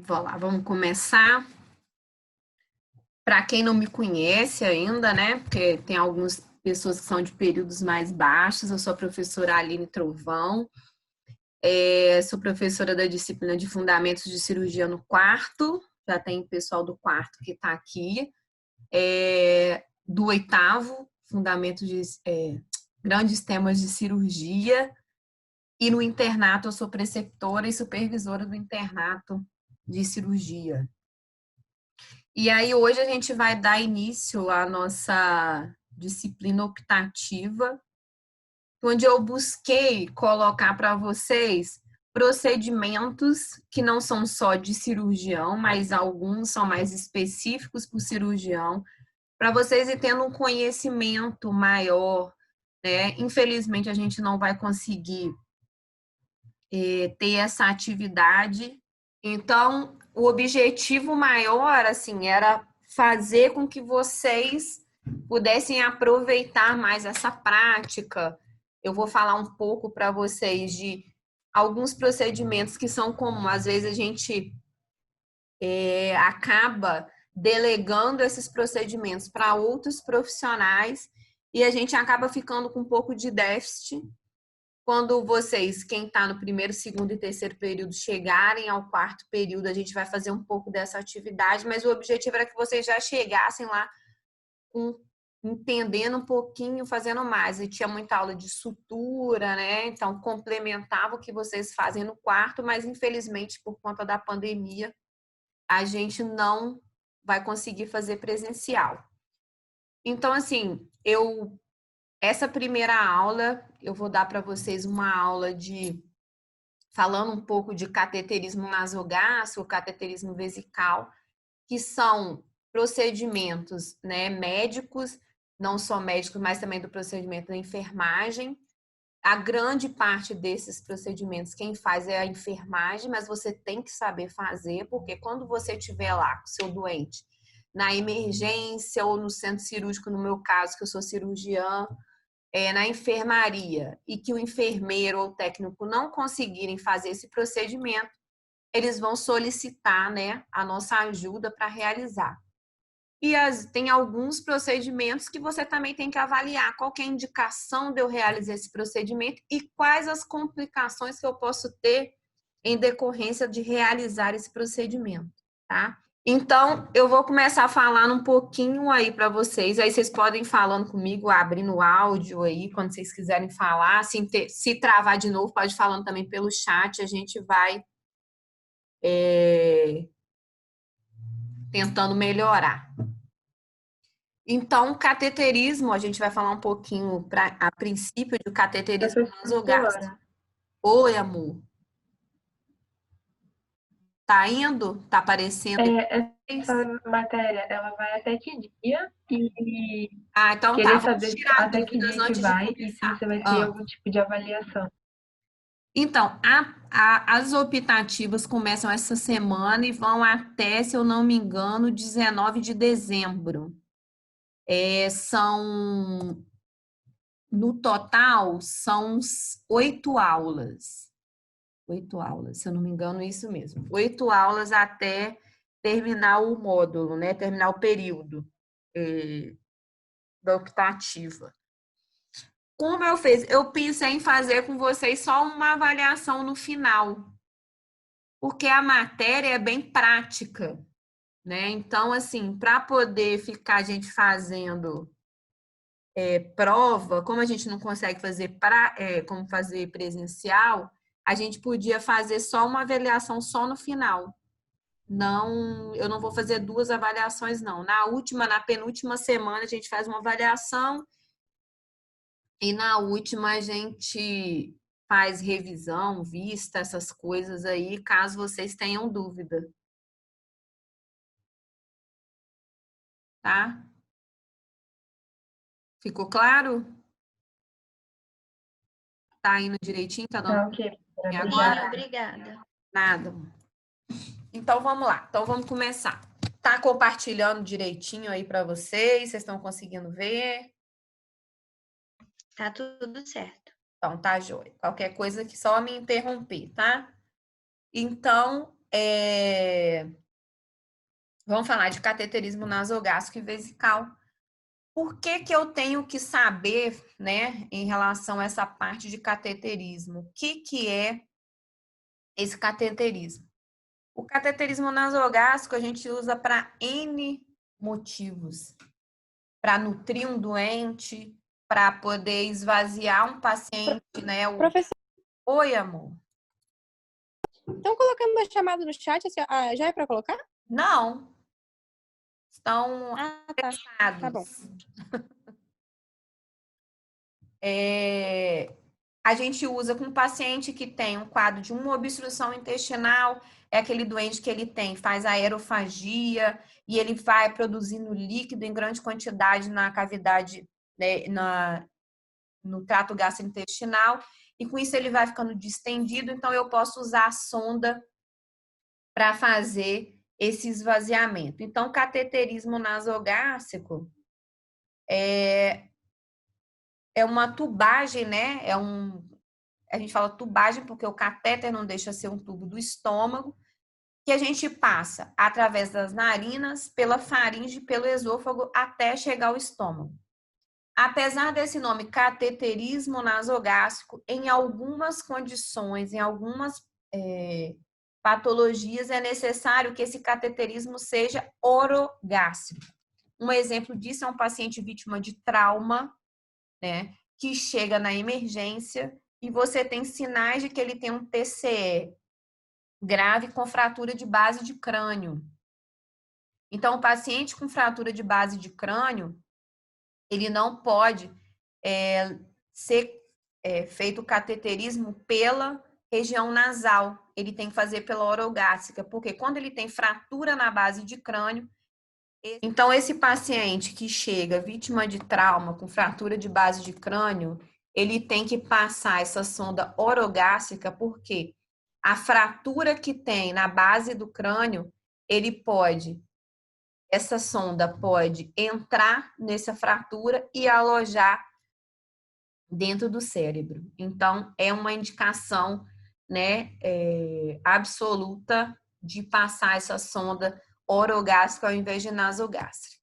Vamos lá, vamos começar. Para quem não me conhece ainda, né? Porque tem algumas pessoas que são de períodos mais baixos. Eu sou a professora Aline Trovão, sou professora da disciplina de Fundamentos de Cirurgia no quarto. Já tem pessoal do quarto que está aqui. Do oitavo, Fundamentos de Grandes Temas de Cirurgia. E no internato, eu sou preceptora e supervisora do internato de cirurgia. E aí, hoje a gente vai dar início à nossa disciplina optativa, onde eu busquei colocar para vocês procedimentos que não são só de cirurgião, mas alguns são mais específicos para o cirurgião, para vocês ir tendo um conhecimento maior, né? Infelizmente, a gente não vai conseguir ter essa atividade. Então, o objetivo maior, assim, era fazer com que vocês pudessem aproveitar mais essa prática. Eu vou falar um pouco para vocês de alguns procedimentos que são comuns. Às vezes a gente acaba delegando esses procedimentos para outros profissionais e a gente acaba ficando com um pouco de déficit quando vocês, quem está no primeiro, segundo e terceiro período, chegarem ao quarto período, a gente vai fazer um pouco dessa atividade, mas o objetivo era que vocês já chegassem lá entendendo um pouquinho, fazendo mais. E tinha muita aula de sutura, né? Então, complementava o que vocês fazem no quarto, mas infelizmente, por conta da pandemia, a gente não vai conseguir fazer presencial. Então, assim, essa primeira aula, eu vou dar para vocês uma aula falando um pouco de cateterismo nasogástrico, cateterismo vesical, que são procedimentos, né, médicos, não só médicos, mas também do procedimento da enfermagem. A grande parte desses procedimentos, quem faz é a enfermagem, mas você tem que saber fazer, porque quando você estiver lá com o seu doente na emergência ou no centro cirúrgico, no meu caso, que eu sou cirurgiã, na enfermaria e que o enfermeiro ou técnico não conseguirem fazer esse procedimento, eles vão solicitar, né, a nossa ajuda para realizar. E tem alguns procedimentos que você também tem que avaliar qual que é a indicação de eu realizar esse procedimento e quais as complicações que eu posso ter em decorrência de realizar esse procedimento, tá? Então, eu vou começar falando um pouquinho aí para vocês. Aí vocês podem ir falando comigo, abrindo o áudio aí, quando vocês quiserem falar. Assim, se travar de novo, pode ir falando também pelo chat. A gente vai tentando melhorar. Então, cateterismo, a gente vai falar um pouquinho a princípio do cateterismo nasogástrico. Oi, amor. Tá indo? Tá aparecendo? Essa matéria, ela vai até que dia? E então queria vamos saber tirar até que dúvidas dia que antes de vai e se começar. você vai ter algum tipo de avaliação. Então, as optativas começam essa semana e vão até, se eu não me engano, 19 de dezembro. No total, são 8 aulas. 8 aulas, se eu não me engano, é isso mesmo. 8 aulas até terminar o módulo, né? Terminar o período da optativa. Como eu fiz? Eu pensei em fazer com vocês só uma avaliação no final, porque a matéria é bem prática, né? Então, assim, para poder ficar a gente fazendo prova, como a gente não consegue fazer como fazer presencial, a gente podia fazer só uma avaliação só no final. Não, eu não vou fazer 2 avaliações, não. Na penúltima semana, a gente faz uma avaliação e na última a gente faz revisão, vista, essas coisas aí, caso vocês tenham dúvida. Tá? Ficou claro? Tá indo direitinho? Tá dando? Tá, ok. Agora? Obrigada. Nada. Então vamos lá. Então vamos começar. Tá compartilhando direitinho aí para vocês? Vocês estão conseguindo ver? Tá tudo certo. Então tá, joia. Qualquer coisa que só me interromper, tá? Então, Vamos falar de cateterismo nasogástrico e vesical. Por que que eu tenho que saber, né, em relação a essa parte de cateterismo? O que é esse cateterismo? O cateterismo nasogástrico a gente usa para N motivos. Para nutrir um doente, para poder esvaziar um paciente, né? Professor, Oi, amor. estão colocando a chamada no chat? Assim, já é para colocar? Não. Estão Tá. Tá bom. A gente usa com um paciente que tem um quadro de uma obstrução intestinal, é aquele doente que ele faz aerofagia e ele vai produzindo líquido em grande quantidade na cavidade, né, no trato gastrointestinal, e com isso ele vai ficando distendido, então eu posso usar a sonda para fazer esse esvaziamento. Então, cateterismo nasogástrico é uma tubagem, né? A gente fala tubagem porque o catéter não deixa ser um tubo do estômago, que a gente passa através das narinas, pela faringe, pelo esôfago, até chegar ao estômago. Apesar desse nome cateterismo nasogástrico, em algumas condições, em algumas patologias, é necessário que esse cateterismo seja orogástrico. Um exemplo disso é um paciente vítima de trauma, né, que chega na emergência e você tem sinais de que ele tem um TCE grave com fratura de base de crânio. Então, o paciente com fratura de base de crânio, ele não pode ser feito o cateterismo pela região nasal. Ele tem que fazer pela orogástrica, porque quando ele tem fratura na base de crânio, então esse paciente que chega vítima de trauma com fratura de base de crânio, ele tem que passar essa sonda orogástrica, porque a fratura que tem na base do crânio, essa sonda pode entrar nessa fratura e alojar dentro do cérebro. Então, é uma indicação, né, absoluta de passar essa sonda orogástrica ao invés de nasogástrica.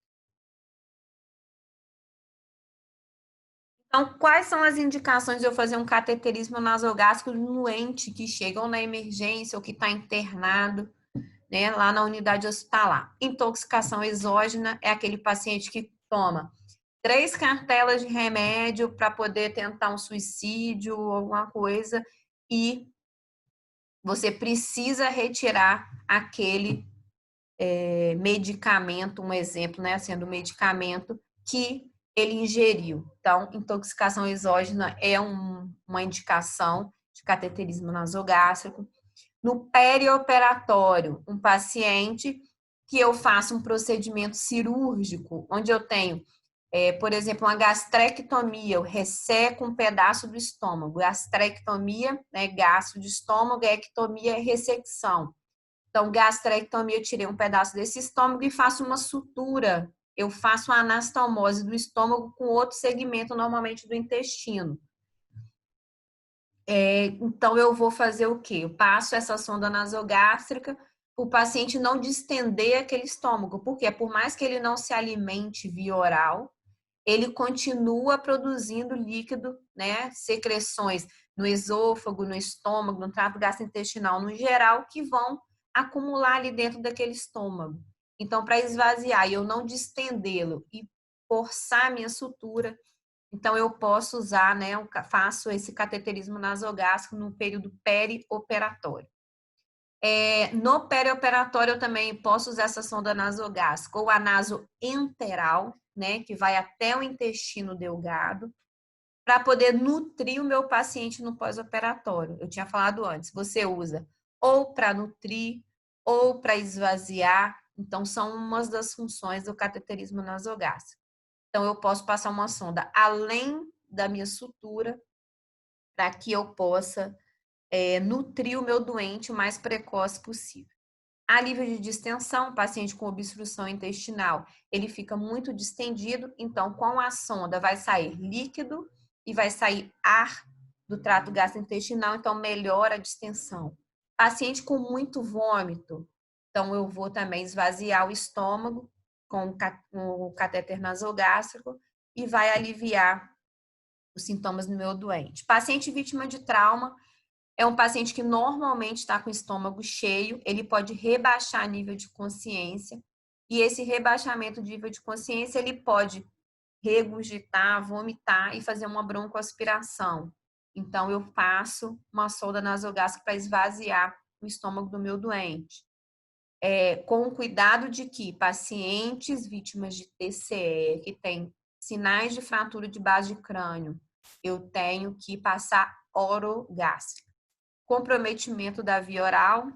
Então, quais são as indicações de eu fazer um cateterismo nasogástrico no doente que chega ou na emergência ou que está internado, né, lá na unidade hospitalar? Intoxicação exógena é aquele paciente que toma 3 cartelas de remédio para poder tentar um suicídio ou alguma coisa e você precisa retirar aquele medicamento, um exemplo, né, sendo o medicamento que ele ingeriu. Então, intoxicação exógena é uma indicação de cateterismo nasogástrico. No perioperatório, um paciente que eu faço um procedimento cirúrgico, onde eu tenho, por exemplo, uma gastrectomia, eu resseco um pedaço do estômago. Gastrectomia, né, gasto de estômago, ectomia é ressecção. Então, gastrectomia, eu tirei um pedaço desse estômago e faço uma sutura. Eu faço uma anastomose do estômago com outro segmento, normalmente do intestino. Então, eu vou fazer o quê? Eu passo essa sonda nasogástrica, o paciente não distender aquele estômago. Porque, por mais que ele não se alimente via oral, ele continua produzindo líquido, né? Secreções no esôfago, no estômago, no trato gastrointestinal no geral, que vão acumular ali dentro daquele estômago. Então, para esvaziar e eu não distendê-lo e forçar a minha sutura, então eu posso usar, né? Eu faço esse cateterismo nasogástrico no período perioperatório. No perioperatório, eu também posso usar essa sonda nasogástrica ou a nasoenteral, né, que vai até o intestino delgado, para poder nutrir o meu paciente no pós-operatório. Eu tinha falado antes, você usa ou para nutrir ou para esvaziar. Então, são umas das funções do cateterismo nasogástrico. Então, eu posso passar uma sonda além da minha sutura para que eu possa nutrir o meu doente o mais precoce possível. Alívio de distensão, paciente com obstrução intestinal, ele fica muito distendido, então com a sonda vai sair líquido e vai sair ar do trato gastrointestinal, então melhora a distensão. Paciente com muito vômito, Então, eu vou também esvaziar o estômago com o catéter nasogástrico e vai aliviar os sintomas no meu doente. Paciente vítima de trauma é um paciente que normalmente está com o estômago cheio, ele pode rebaixar nível de consciência, e esse rebaixamento de nível de consciência, ele pode regurgitar, vomitar e fazer uma broncoaspiração. Então, eu faço uma sonda nasogástrica para esvaziar o estômago do meu doente. Com o cuidado de que pacientes vítimas de TCE, que têm sinais de fratura de base de crânio, eu tenho que passar orogástrica. Comprometimento da via oral,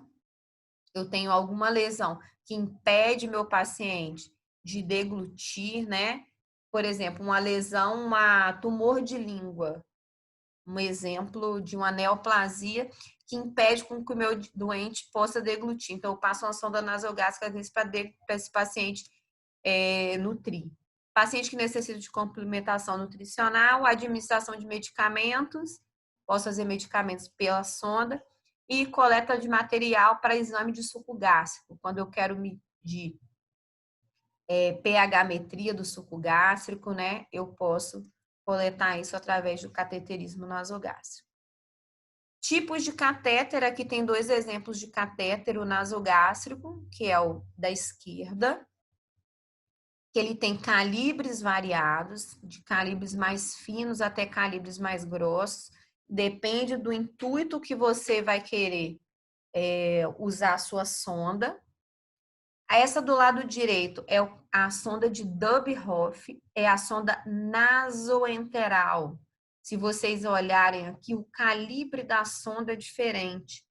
eu tenho alguma lesão que impede meu paciente de deglutir, né? Por exemplo, uma lesão, uma tumor de língua, um exemplo de uma neoplasia que impede com que o meu doente possa deglutir. Então, eu passo uma sonda nasogástrica para esse paciente nutrir. Paciente que necessita de complementação nutricional, administração de medicamentos, posso fazer medicamentos pela sonda, e coleta de material para exame de suco gástrico, quando eu quero medir pH-metria do suco gástrico, né? Eu posso coletar isso através do cateterismo nasogástrico. Tipos de catéter, aqui tem 2 exemplos de catéter, o nasogástrico, que é o da esquerda, que ele tem calibres variados, de calibres mais finos até calibres mais grossos, depende do intuito que você vai querer usar a sua sonda. Essa do lado direito é a sonda de Dubhoff, é a sonda nasoenteral. Se vocês olharem aqui, o calibre da sonda é diferente.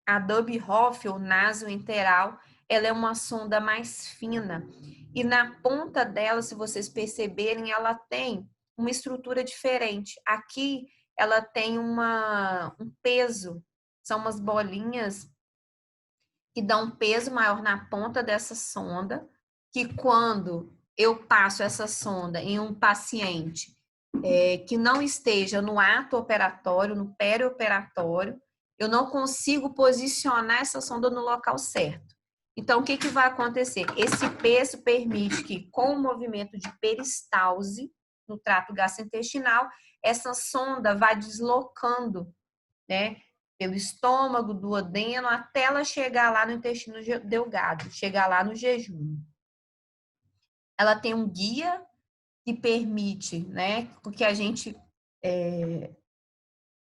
A Dubhoff, ou nasoenteral, ela é uma sonda mais fina. E na ponta dela, se vocês perceberem, ela tem uma estrutura diferente. Aqui, ela tem um peso. São umas bolinhas que dão um peso maior na ponta dessa sonda, que quando eu passo essa sonda em um paciente que não esteja no ato operatório, no perioperatório, eu não consigo posicionar essa sonda no local certo. Então, o que vai acontecer? Esse peso permite que, com o movimento de peristalse no trato gastrointestinal, essa sonda vá deslocando, né, pelo estômago, do duodeno, até ela chegar lá no intestino delgado, chegar lá no jejum. Ela tem um guia que permite, né, que a gente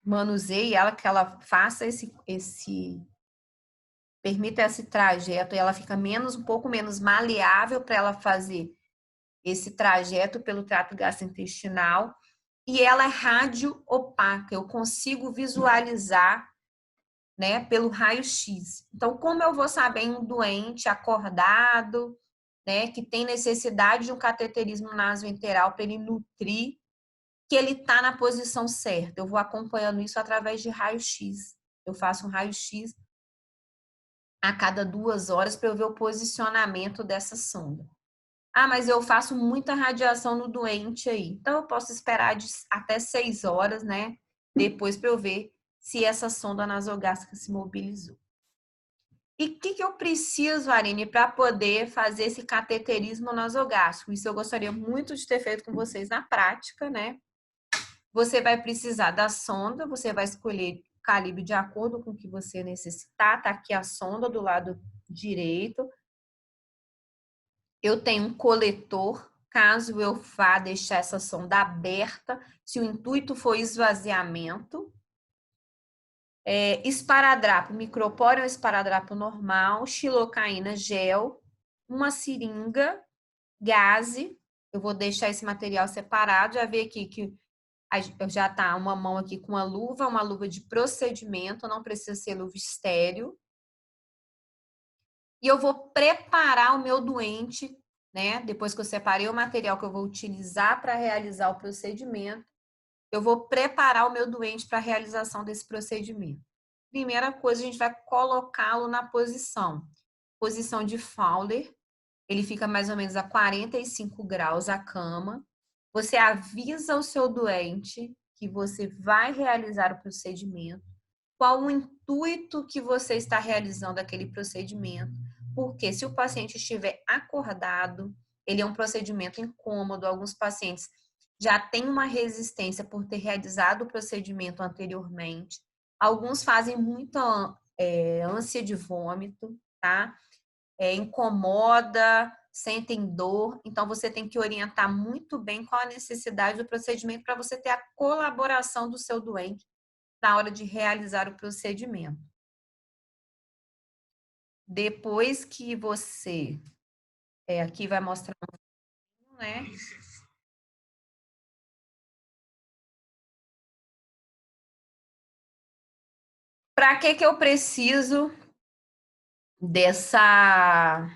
manuseie ela, que ela faça permita esse trajeto, e ela fica um pouco menos maleável para ela fazer esse trajeto pelo trato gastrointestinal, e ela é radio-opaca, eu consigo visualizar, né, pelo raio-x. Então, como eu vou saber em um doente acordado, né, que tem necessidade de um cateterismo nasoenteral para ele nutrir, que ele está na posição certa? Eu vou acompanhando isso através de raio-x. Eu faço um raio-x a cada 2 horas para eu ver o posicionamento dessa sonda. Ah, mas eu faço muita radiação no doente aí. Então, eu posso esperar até 6 horas, né, depois para eu ver se essa sonda nasogástrica se mobilizou. E o que eu preciso, Aline, para poder fazer esse cateterismo nasogástrico? Isso eu gostaria muito de ter feito com vocês na prática, né? Você vai precisar da sonda, você vai escolher o calibre de acordo com o que você necessitar. Tá aqui a sonda do lado direito. Eu tenho um coletor, caso eu vá deixar essa sonda aberta, se o intuito for esvaziamento. Esparadrapo, micropóreo é um esparadrapo normal, xilocaína gel, uma seringa, gaze. Eu vou deixar esse material separado. Já vi aqui que já tá uma mão aqui com uma luva de procedimento, não precisa ser luva estéreo. E eu vou preparar o meu doente, né? Depois que eu separei o material que eu vou utilizar para realizar o procedimento, eu vou preparar o meu doente para a realização desse procedimento. Primeira coisa, a gente vai colocá-lo na posição de Fowler. Ele fica mais ou menos a 45 graus a cama. Você avisa o seu doente que você vai realizar o procedimento. qual o intuito que você está realizando aquele procedimento. Porque se o paciente estiver acordado, ele é um procedimento incômodo, alguns pacientes já têm uma resistência por ter realizado o procedimento anteriormente, alguns fazem muita ânsia de vômito, tá? Incomoda, sentem dor, então você tem que orientar muito bem qual a necessidade do procedimento para você ter a colaboração do seu doente na hora de realizar o procedimento. Depois que você, aqui vai mostrar, né? Para que eu preciso dessa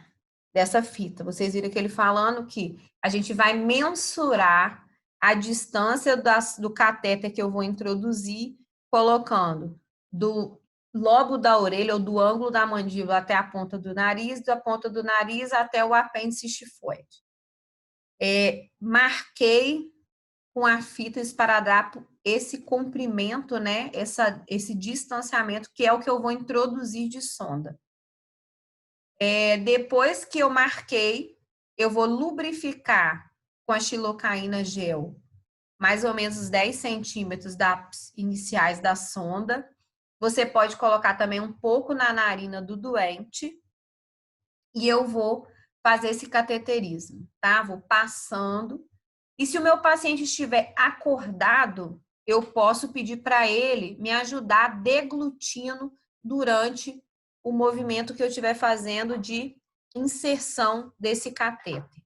fita? Vocês viram que ele falando que a gente vai mensurar a distância do catéter que eu vou introduzir, colocando do lobo da orelha ou do ângulo da mandíbula até a ponta do nariz, da ponta do nariz até o apêndice xifoide. Marquei com a fita esparadrapo esse comprimento, né? Esse distanciamento, que é o que eu vou introduzir de sonda. Depois que eu marquei, eu vou lubrificar com a xilocaína gel mais ou menos os 10 centímetros das iniciais da sonda. Você pode colocar também um pouco na narina do doente. E eu vou fazer esse cateterismo, tá? Vou passando. E se o meu paciente estiver acordado, eu posso pedir para ele me ajudar deglutindo durante o movimento que eu estiver fazendo de inserção desse catéter.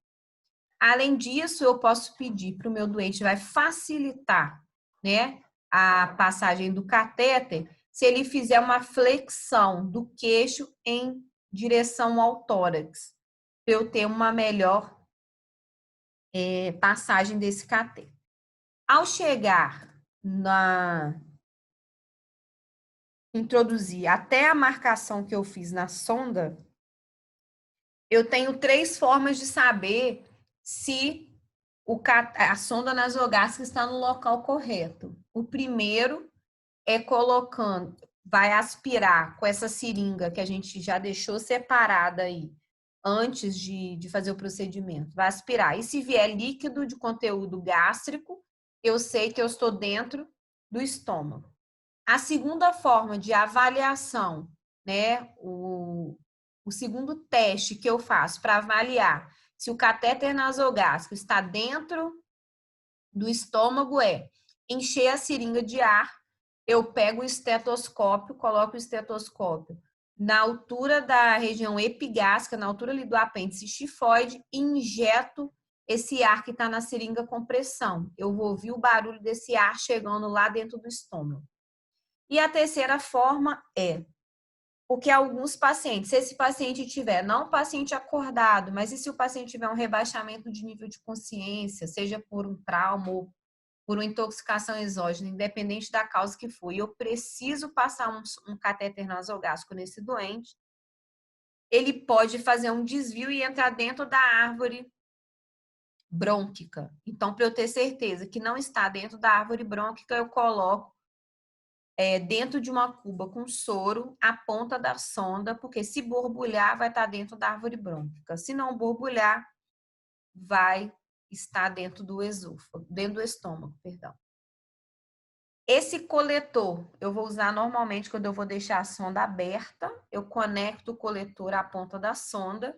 Além disso, eu posso pedir para o meu doente, vai facilitar, né, a passagem do catéter, se ele fizer uma flexão do queixo em direção ao tórax, para eu ter uma melhor passagem desse catéter. Ao chegar introduzir até a marcação que eu fiz na sonda, eu tenho 3 formas de saber se a sonda nasogástrica está no local correto. O primeiro é colocando, vai aspirar com essa seringa que a gente já deixou separada aí, antes de fazer o procedimento. Vai aspirar. E se vier líquido de conteúdo gástrico, eu sei que eu estou dentro do estômago. A segunda forma de avaliação, né, o segundo teste que eu faço para avaliar se o catéter nasogástrico está dentro do estômago encher a seringa de ar, eu pego o estetoscópio, coloco o estetoscópio na altura da região epigástrica, na altura ali do apêndice xifoide, e injeto esse ar que está na seringa com pressão. Eu vou ouvir o barulho desse ar chegando lá dentro do estômago. E a terceira forma porque alguns pacientes, se esse paciente tiver, não um paciente acordado, mas e se o paciente tiver um rebaixamento de nível de consciência, seja por um trauma ou por uma intoxicação exógena, independente da causa que for, e eu preciso passar um catéter nasogástrico nesse doente, ele pode fazer um desvio e entrar dentro da árvore brônquica. Então, para eu ter certeza que não está dentro da árvore brônquica, eu coloco dentro de uma cuba com soro a ponta da sonda, porque se borbulhar, vai estar dentro da árvore brônquica. Se não borbulhar, vai estar dentro do esôfago, dentro do estômago, perdão. Esse coletor eu vou usar normalmente quando eu vou deixar a sonda aberta. Eu conecto o coletor à ponta da sonda.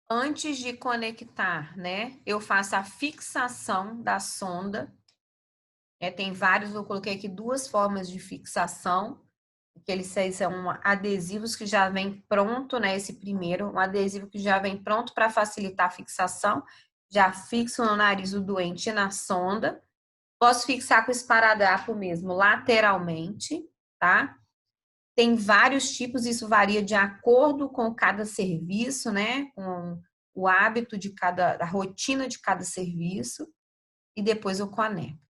Antes de conectar, né, eu faço a fixação da sonda. Tem vários, eu coloquei aqui 2 formas de fixação, que eles são adesivos que já vem pronto, né? Esse primeiro, um adesivo que já vem pronto para facilitar a fixação, já fixo no nariz do doente e na sonda. Posso fixar com esparadrapo mesmo, lateralmente, tá? Tem vários tipos, isso varia de acordo com cada serviço, né? Com o hábito a rotina de cada serviço, e depois eu conecto.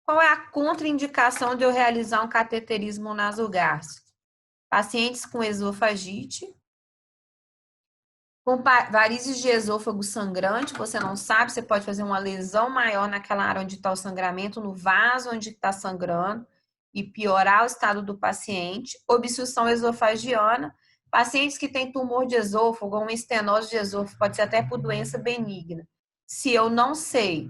Qual é a contraindicação de eu realizar um cateterismo nasogástrico? Pacientes com esofagite, com varizes de esôfago sangrante, você não sabe, você pode fazer uma lesão maior naquela área onde está o sangramento, no vaso onde está sangrando. e piorar o estado do paciente. Obstrução esofagiana, pacientes que têm tumor de esôfago ou uma estenose de esôfago, pode ser até por doença benigna. Se eu não sei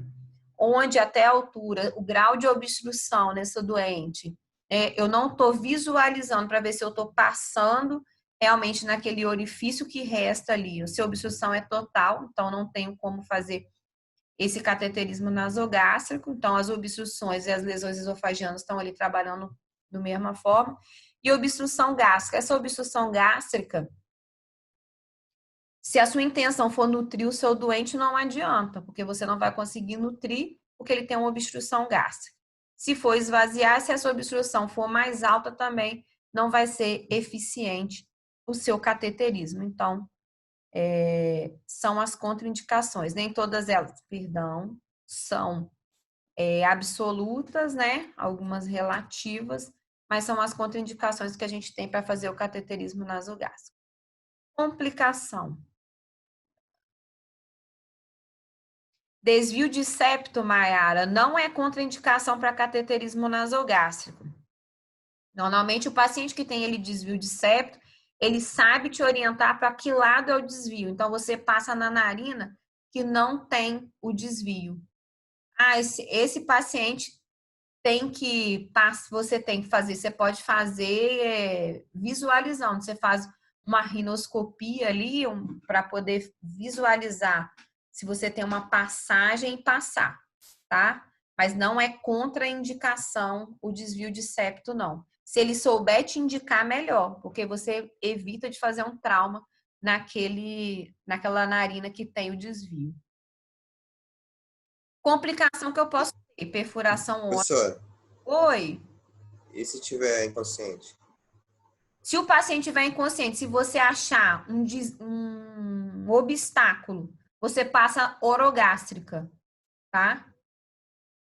onde até a altura, o grau de obstrução nessa doente, eu não estou visualizando para ver se eu estou passando realmente naquele orifício que resta ali. Se a obstrução é total, então não tenho como fazer esse cateterismo nasogástrico. Então, as obstruções e as lesões esofagianas estão ali trabalhando da mesma forma. E obstrução gástrica. Essa obstrução gástrica, se a sua intenção for nutrir o seu doente, não adianta, porque você não vai conseguir nutrir, porque ele tem uma obstrução gástrica. Se for esvaziar, se essa obstrução for mais alta também, não vai ser eficiente o seu cateterismo. Então, são as contraindicações. Nem todas elas, perdão, são absolutas, né? Algumas relativas, mas são as contraindicações que a gente tem para fazer o cateterismo nasogástrico. Complicação. Desvio de septo, Maiara, não é contraindicação para cateterismo nasogástrico. Normalmente, o paciente que tem ele desvio de septo, ele sabe te orientar para que lado é o desvio. Então, você passa na narina que não tem o desvio. Esse paciente você tem que fazer, você pode fazer visualizando, você faz uma rinoscopia ali para poder visualizar se você tem uma passagem e passar, tá? Mas não é contraindicação o desvio de septo, não. Se ele souber te indicar, melhor, porque você evita de fazer um trauma naquela narina que tem o desvio. Complicação que eu posso ter, perfuração óssea. Professora, Oi. e se tiver inconsciente? Se o paciente estiver inconsciente, se você achar um obstáculo, você passa orogástrica, tá?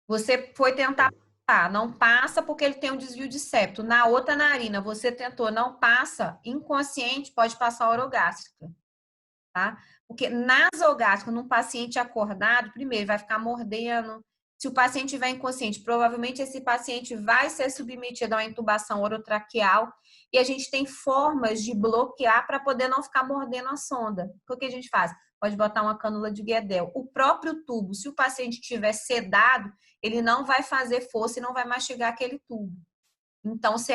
Você foi tentar passar, não passa porque ele tem um desvio de septo. Na outra narina, você tentou, não passa, inconsciente, pode passar orogástrica, tá? Porque nasogástrico, num paciente acordado, primeiro, vai ficar mordendo. Se o paciente estiver inconsciente, provavelmente esse paciente vai ser submetido a uma intubação orotraqueal e a gente tem formas de bloquear para poder não ficar mordendo a sonda. O que a gente faz? Pode botar uma cânula de Guedel. O próprio tubo, se o paciente estiver sedado, ele não vai fazer força e não vai mastigar aquele tubo. Então, você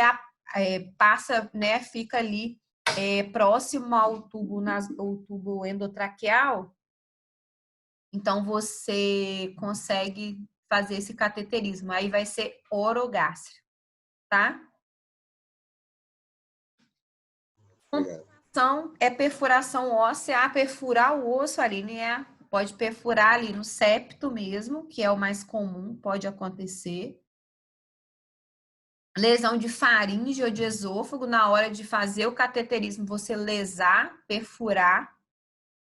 passa, né, fica ali próximo ao tubo endotraqueal, então você consegue fazer esse cateterismo. Aí vai ser orogástrico, tá? Complicação é perfuração óssea, perfurar o osso ali, né? Pode perfurar ali no septo mesmo, que é o mais comum, pode acontecer. Lesão de faringe ou de esôfago, na hora de fazer o cateterismo, você lesar, perfurar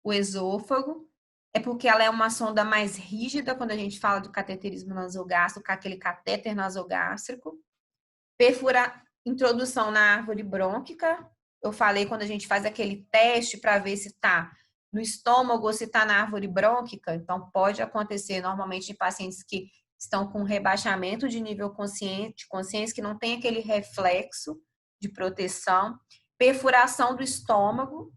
o esôfago. É porque ela é uma sonda mais rígida quando a gente fala do cateterismo nasogástrico, com aquele catéter nasogástrico. Introdução na árvore brônquica. Eu falei quando a gente faz aquele teste para ver se está no estômago ou se está na árvore brônquica. Então, pode acontecer normalmente em pacientes que estão com rebaixamento de nível consciência, que não tem aquele reflexo de proteção. Perfuração do estômago.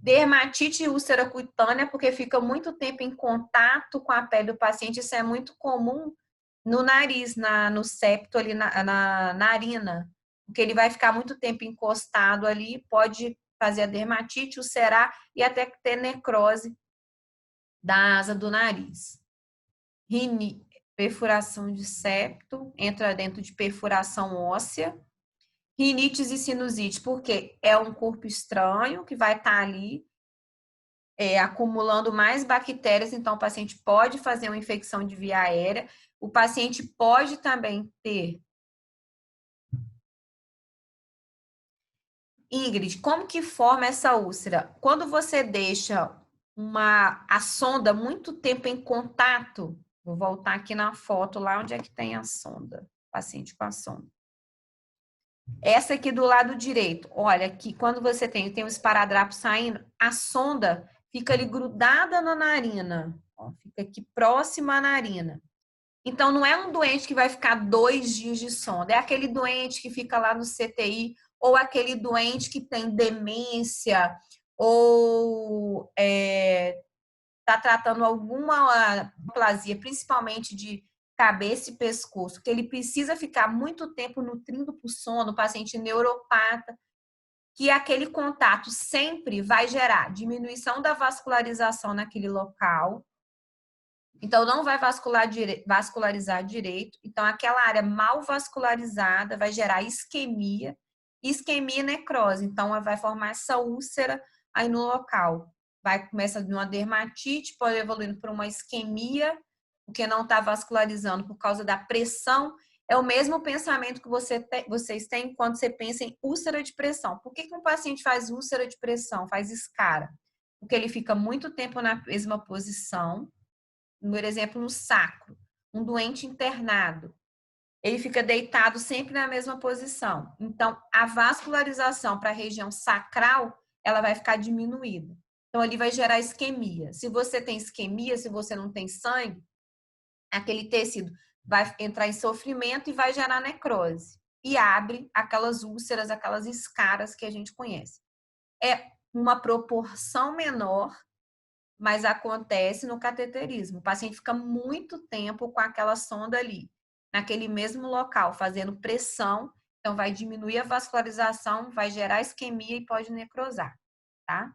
Dermatite ulcerocutânea, porque fica muito tempo em contato com a pele do paciente. Isso é muito comum no nariz, no septo, ali na narina. Porque ele vai ficar muito tempo encostado ali, pode fazer a dermatite, ulcerar e até ter necrose da asa do nariz. Perfuração de septo, entra dentro de perfuração óssea. Rinites e sinusite, porque é um corpo estranho que vai estar ali acumulando mais bactérias, então o paciente pode fazer uma infecção de via aérea. O paciente pode também ter. Ingrid, como que forma essa úlcera? Quando você deixa a sonda muito tempo em contato, vou voltar aqui na foto, lá onde é que tem a sonda, paciente com a sonda. Essa aqui do lado direito, olha aqui, quando você tem um esparadrapo saindo, a sonda fica ali grudada na narina, ó, fica aqui próxima à narina. Então, não é um doente que vai ficar 2 dias de sonda, é aquele doente que fica lá no CTI, ou aquele doente que tem demência, ou está tratando alguma aplasia, principalmente de cabeça e pescoço, que ele precisa ficar muito tempo nutrindo por sono, paciente neuropata, que aquele contato sempre vai gerar diminuição da vascularização naquele local. Então, não vai vascularizar direito. Então, aquela área mal vascularizada vai gerar isquemia e necrose. Então, vai formar essa úlcera aí no local. Começa de uma dermatite, pode evoluindo para uma isquemia, porque não está vascularizando por causa da pressão. É o mesmo pensamento que vocês têm quando você pensa em úlcera de pressão. Por que um paciente faz úlcera de pressão, faz escara? Porque ele fica muito tempo na mesma posição. Por exemplo, no sacro, um doente internado, ele fica deitado sempre na mesma posição. Então, a vascularização para a região sacral, ela vai ficar diminuída. Então, ali vai gerar isquemia. Se você tem isquemia, se você não tem sangue, aquele tecido vai entrar em sofrimento e vai gerar necrose. E abre aquelas úlceras, aquelas escaras que a gente conhece. É uma proporção menor, mas acontece no cateterismo. O paciente fica muito tempo com aquela sonda ali, naquele mesmo local, fazendo pressão, então vai diminuir a vascularização, vai gerar isquemia e pode necrosar, tá?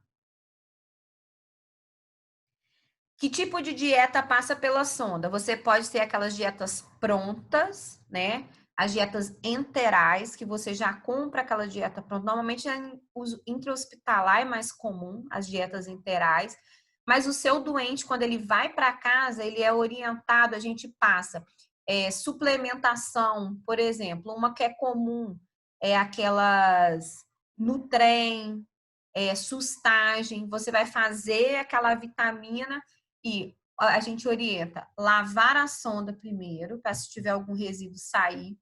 Que tipo de dieta passa pela sonda? Você pode ter aquelas dietas prontas, né? As dietas enterais, que você já compra aquela dieta pronta. Normalmente, o intra-hospitalar é mais comum, as dietas enterais. Mas o seu doente, quando ele vai para casa, ele é orientado, a gente passa suplementação, por exemplo. Uma que é comum é aquelas Nutrem, sustagem. Você vai fazer aquela vitamina e a gente orienta lavar a sonda primeiro, para se tiver algum resíduo sair.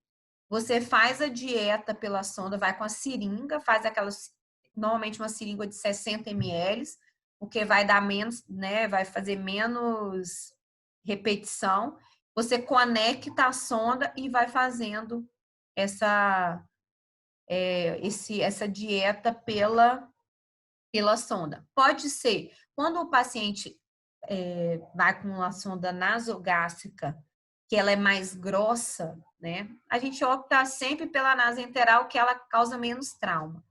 Você faz a dieta pela sonda, vai com a seringa, faz aquelas, normalmente uma seringa de 60 ml, porque vai dar menos, né? Vai fazer menos repetição. Você conecta a sonda e vai fazendo essa dieta pela sonda. Pode ser, quando o paciente vai com uma sonda nasogástrica, que ela é mais grossa, né? A gente opta sempre pela nasoenteral, que ela causa menos trauma.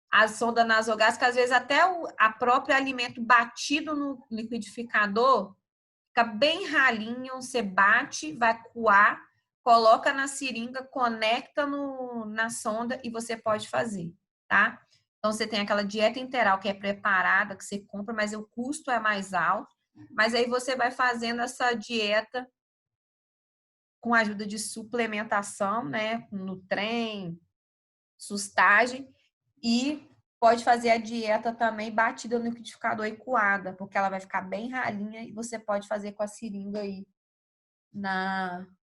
A sonda nasogástrica, às vezes até a próprio alimento batido no liquidificador fica bem ralinho, você bate, vai coar, coloca na seringa, conecta na sonda e você pode fazer, tá? Então, você tem aquela dieta enteral que é preparada, que você compra, mas o custo é mais alto. Mas aí você vai fazendo essa dieta com a ajuda de suplementação, né? No trem, sustagem, e pode fazer a dieta também batida no liquidificador e coada, porque ela vai ficar bem ralinha e você pode fazer com a seringa aí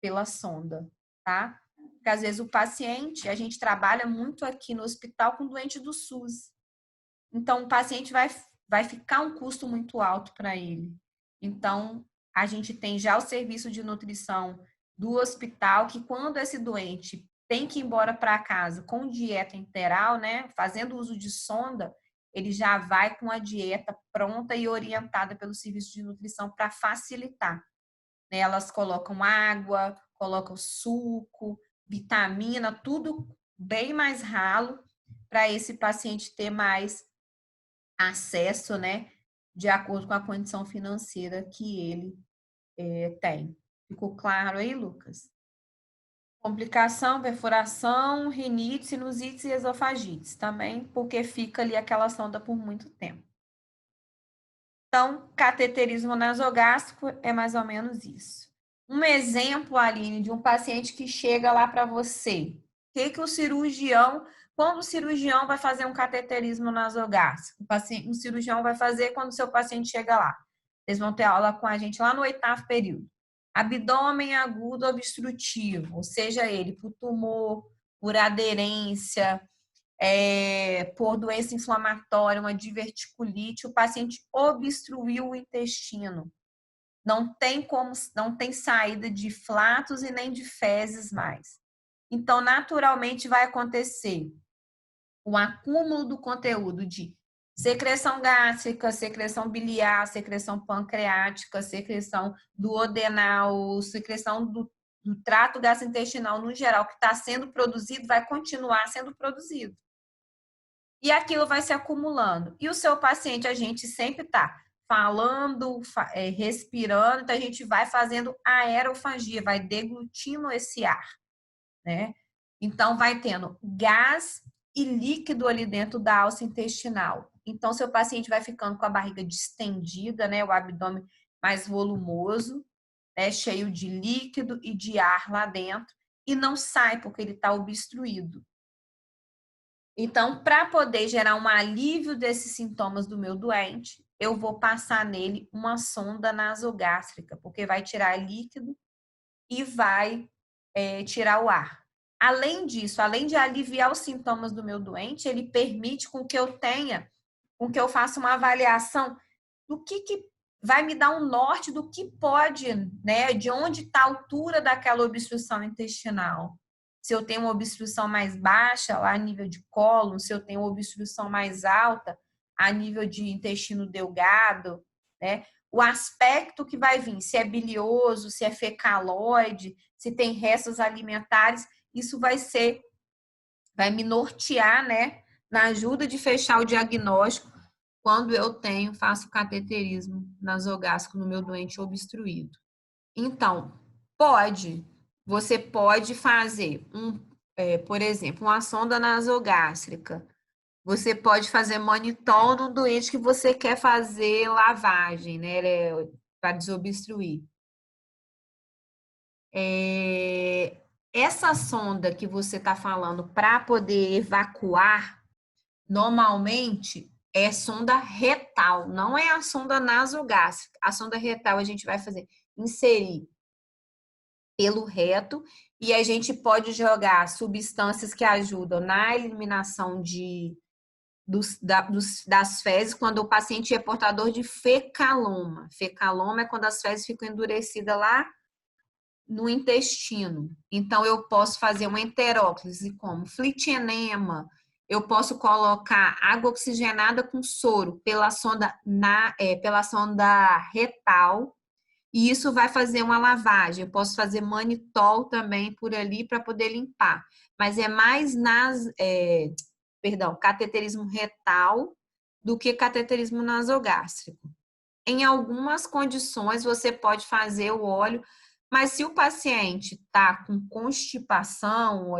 pela sonda, tá? Porque às vezes o paciente, a gente trabalha muito aqui no hospital com doente do SUS. Então, o paciente vai ficar um custo muito alto para ele. Então, a gente tem já o serviço de nutrição do hospital, que quando esse doente tem que ir embora para casa com dieta enteral, né, fazendo uso de sonda, ele já vai com a dieta pronta e orientada pelo serviço de nutrição para facilitar. Né? Elas colocam água, colocam suco, vitamina, tudo bem mais ralo para esse paciente ter mais acesso, né, de acordo com a condição financeira que ele tem. Ficou claro aí, Lucas? Complicação, perfuração, rinite, sinusite e esofagite também, porque fica ali aquela sonda por muito tempo. Então, cateterismo nasogástrico é mais ou menos isso. Um exemplo, Aline, de um paciente que chega lá para você. O que o cirurgião, quando o cirurgião vai fazer um cateterismo nasogástrico? O cirurgião vai fazer quando o seu paciente chega lá. Eles vão ter aula com a gente lá no 8º período. Abdômen agudo obstrutivo, seja ele por tumor, por aderência, por doença inflamatória, uma diverticulite, o paciente obstruiu o intestino. não tem saída de flatos e nem de fezes mais. Então, naturalmente, vai acontecer o acúmulo do conteúdo de secreção gástrica, secreção biliar, secreção pancreática, secreção duodenal, secreção do trato gastrointestinal no geral, que está sendo produzido, vai continuar sendo produzido. E aquilo vai se acumulando. E o seu paciente, a gente sempre está falando, respirando, então a gente vai fazendo aerofagia, vai deglutindo esse ar, né? Então, vai tendo gás e líquido ali dentro da alça intestinal. Então, seu paciente vai ficando com a barriga distendida, né? O abdômen mais volumoso, né? Cheio de líquido e de ar lá dentro, e não sai porque ele está obstruído. Então, para poder gerar um alívio desses sintomas do meu doente, eu vou passar nele uma sonda nasogástrica, porque vai tirar líquido e vai tirar o ar. Além disso, além de aliviar os sintomas do meu doente, ele permite com que eu faça uma avaliação do que vai me dar um norte do que pode, né, de onde está a altura daquela obstrução intestinal. Se eu tenho uma obstrução mais baixa, lá a nível de cólon, se eu tenho uma obstrução mais alta, a nível de intestino delgado, né? O aspecto que vai vir, se é bilioso, se é fecaloide, se tem restos alimentares, isso vai me nortear, né, na ajuda de fechar o diagnóstico quando eu faço cateterismo nasogástrico no meu doente obstruído. Então, você pode fazer por exemplo, uma sonda nasogástrica. Você pode fazer manitol no doente que você quer fazer lavagem, né, para desobstruir. Essa sonda que você está falando para poder evacuar, normalmente é sonda retal, não é a sonda nasogástrica. A sonda retal a gente vai inserir pelo reto e a gente pode jogar substâncias que ajudam na eliminação das fezes quando o paciente é portador de fecaloma. Fecaloma é quando as fezes ficam endurecidas lá no intestino. Então, eu posso fazer uma enteróclise como flitinema, eu posso colocar água oxigenada com soro pela sonda retal, e isso vai fazer uma lavagem. Eu posso fazer manitol também por ali para poder limpar. Mas é mais cateterismo retal do que cateterismo nasogástrico. Em algumas condições, você pode fazer o óleo, mas se o paciente está com constipação,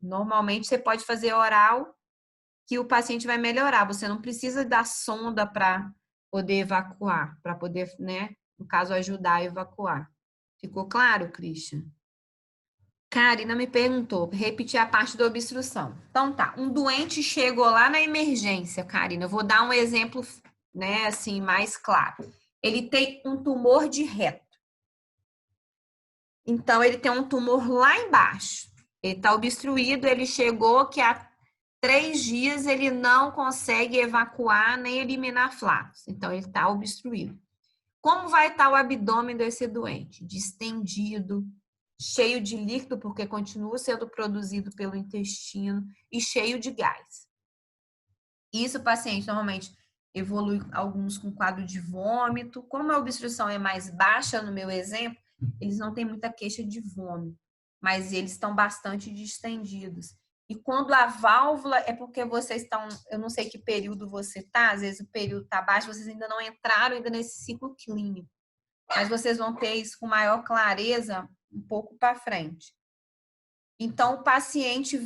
normalmente você pode fazer oral, que o paciente vai melhorar. Você não precisa da sonda para poder evacuar, para poder, né, no caso, ajudar a evacuar. Ficou claro, Christian? Karina me perguntou, repetir a parte da obstrução. Então tá, um doente chegou lá na emergência, Karina, eu vou dar um exemplo, né, assim, mais claro. Ele tem um tumor de reto. Então, ele tem um tumor lá embaixo. Ele está obstruído, ele chegou que há 3 dias ele não consegue evacuar nem eliminar flatos. Então, ele está obstruído. Como vai estar o abdômen desse doente? Distendido, cheio de líquido, porque continua sendo produzido pelo intestino, e cheio de gás. Isso o paciente normalmente evolui alguns com quadro de vômito. Como a obstrução é mais baixa no meu exemplo, eles não têm muita queixa de vômito, mas eles estão bastante distendidos. E quando a válvula é porque vocês estão, eu não sei que período você está, às vezes o período está baixo, vocês ainda não entraram ainda nesse ciclo clínico, mas vocês vão ter isso com maior clareza um pouco para frente. Então, o paciente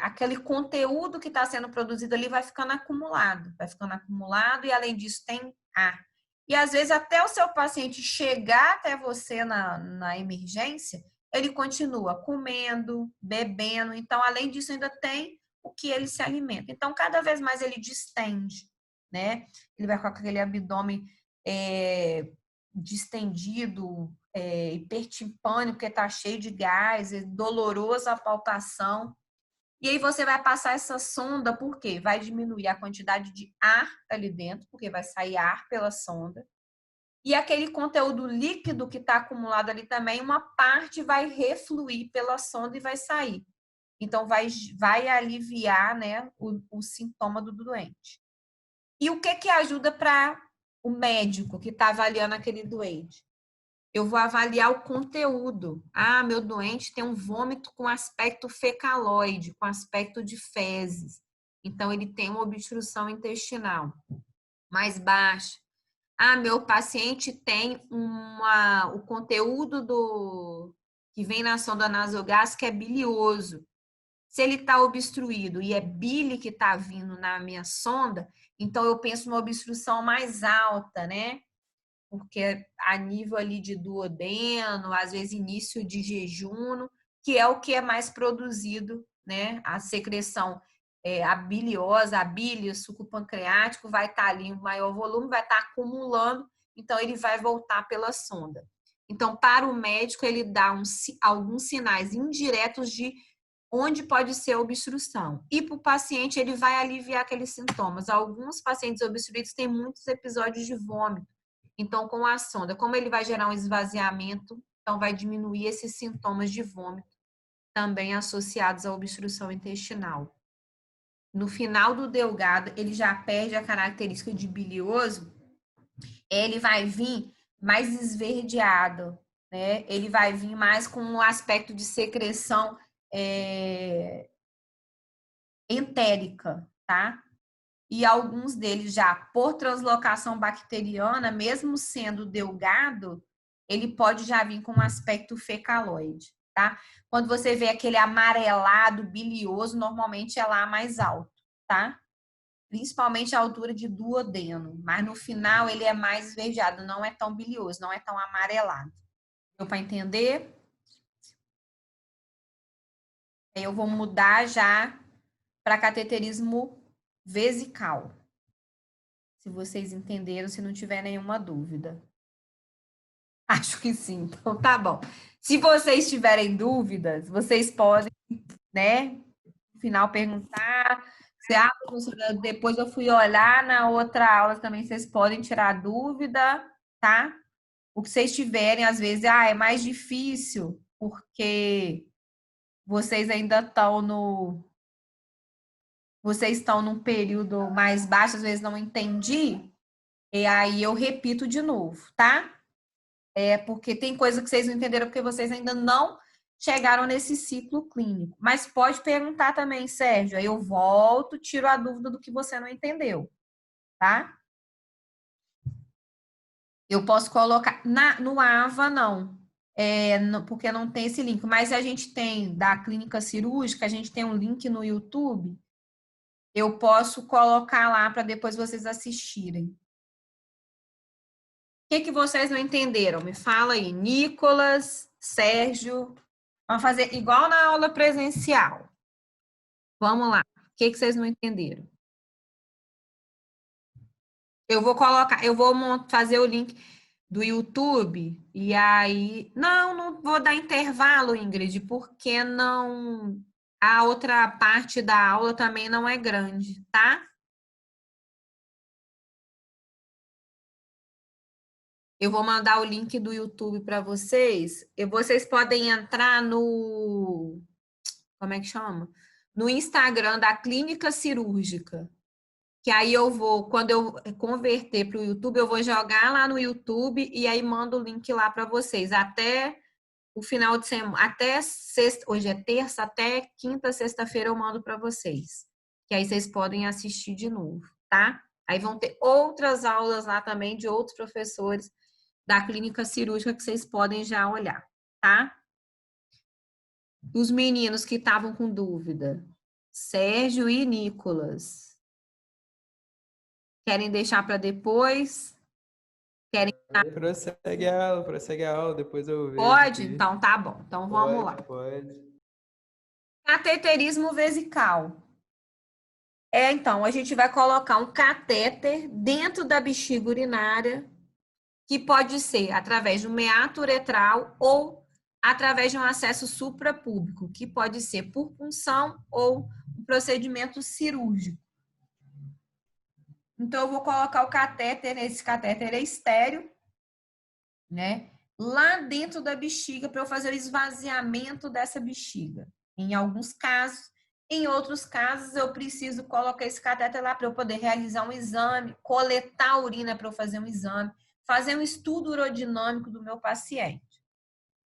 aquele conteúdo que está sendo produzido ali vai ficando acumulado e além disso tem ar. E às vezes até o seu paciente chegar até você na emergência, ele continua comendo, bebendo, então além disso ainda tem o que ele se alimenta. Então cada vez mais ele distende, né? Ele vai com aquele abdômen distendido, hipertimpânico, porque está cheio de gás, é doloroso a palpação. E aí você vai passar essa sonda, por quê? Vai diminuir a quantidade de ar ali dentro, porque vai sair ar pela sonda. E aquele conteúdo líquido que está acumulado ali também, uma parte vai refluir pela sonda e vai sair. Então, vai aliviar, né, o sintoma do doente. E o que ajuda para o médico que está avaliando aquele doente? Eu vou avaliar o conteúdo. Ah, meu doente tem um vômito com aspecto fecaloide, com aspecto de fezes. Então, ele tem uma obstrução intestinal mais baixa. Ah, meu paciente tem o conteúdo que vem na sonda nasogástrica é bilioso. Se ele está obstruído e é bile que está vindo na minha sonda, então eu penso numa obstrução mais alta, né? Porque a nível ali de duodeno, às vezes início de jejum, que é o que é mais produzido, né? A secreção, a biliosa, a bile, o suco pancreático vai estar ali em maior volume, vai estar acumulando, então ele vai voltar pela sonda. Então, para o médico, ele dá alguns sinais indiretos de onde pode ser obstrução. E para o paciente, ele vai aliviar aqueles sintomas. Alguns pacientes obstruídos têm muitos episódios de vômito. Então, com a sonda, como ele vai gerar um esvaziamento, então vai diminuir esses sintomas de vômito, também associados à obstrução intestinal. No final do delgado, ele já perde a característica de bilioso, ele vai vir mais esverdeado, né? Ele vai vir mais com um aspecto de secreção entérica, tá? E alguns deles já por translocação bacteriana, mesmo sendo delgado, ele pode já vir com um aspecto fecaloide, tá? Quando você vê aquele amarelado, bilioso, normalmente é lá mais alto, tá? Principalmente a altura de duodeno, mas no final ele é mais esverdeado, não é tão bilioso, não é tão amarelado. Deu para entender? Aí eu vou mudar já para cateterismo vesical. Se vocês entenderam, se não tiver nenhuma dúvida. Acho que sim, então tá bom. Se vocês tiverem dúvidas, vocês podem, né, no final perguntar. Depois eu fui olhar na outra aula também, vocês podem tirar dúvida, tá? O que vocês tiverem, às vezes, é mais difícil, porque vocês ainda estão vocês estão num período mais baixo, às vezes não entendi, e aí eu repito de novo, tá? Porque tem coisa que vocês não entenderam porque vocês ainda não chegaram nesse ciclo clínico. Mas pode perguntar também, Sérgio, aí eu volto, tiro a dúvida do que você não entendeu, tá? Eu posso colocar no AVA, não. Porque não tem esse link. Mas a gente tem da clínica cirúrgica, a gente tem um link no YouTube. Eu posso colocar lá para depois vocês assistirem. O que vocês não entenderam? Me fala aí. Nicolas, Sérgio. Vamos fazer igual na aula presencial. Vamos lá. O que vocês não entenderam? Eu vou fazer o link do YouTube e aí... Não vou dar intervalo, Ingrid, porque não... A outra parte da aula também não é grande, tá? Eu vou mandar o link do YouTube para vocês. E vocês podem entrar no... Como é que chama? No Instagram da Clínica Cirúrgica. Que aí eu vou, quando eu converter para o YouTube, eu vou jogar lá no YouTube e aí mando o link lá para vocês. Até o final de semana, até sexta, hoje é terça, até quinta, sexta-feira eu mando para vocês. Que aí vocês podem assistir de novo, tá? Aí vão ter outras aulas lá também de outros professores da clínica cirúrgica que vocês podem já olhar, tá? Os meninos que estavam com dúvida, Sérgio e Nicolas. Querem deixar para depois? Querem? Prossegue a aula, depois eu vejo. Pode? Então tá bom. Então vamos lá. Pode. Cateterismo vesical. Então, a gente vai colocar um catéter dentro da bexiga urinária, que pode ser através do meato uretral ou através de um acesso suprapúbico, que pode ser por punção ou um procedimento cirúrgico. Então, eu vou colocar o catéter, esse catéter é estéreo, né? Lá dentro da bexiga para eu fazer o esvaziamento dessa bexiga. Em alguns casos, em outros casos eu preciso colocar esse catéter lá para eu poder realizar um exame, coletar a urina para eu fazer um exame, fazer um estudo urodinâmico do meu paciente.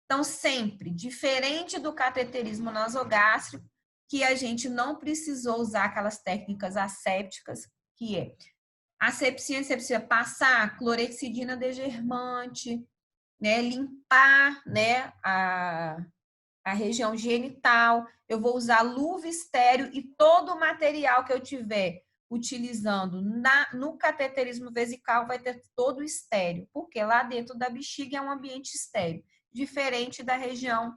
Então, sempre, diferente do cateterismo nasogástrico, que a gente não precisou usar aquelas técnicas assépticas, que é asepsia, você precisa passar clorexidina degermante, né, limpar, né, a região genital, eu vou usar luva estéreo e todo o material que eu tiver utilizando no cateterismo vesical vai ter todo estéreo, porque lá dentro da bexiga é um ambiente estéreo, diferente da região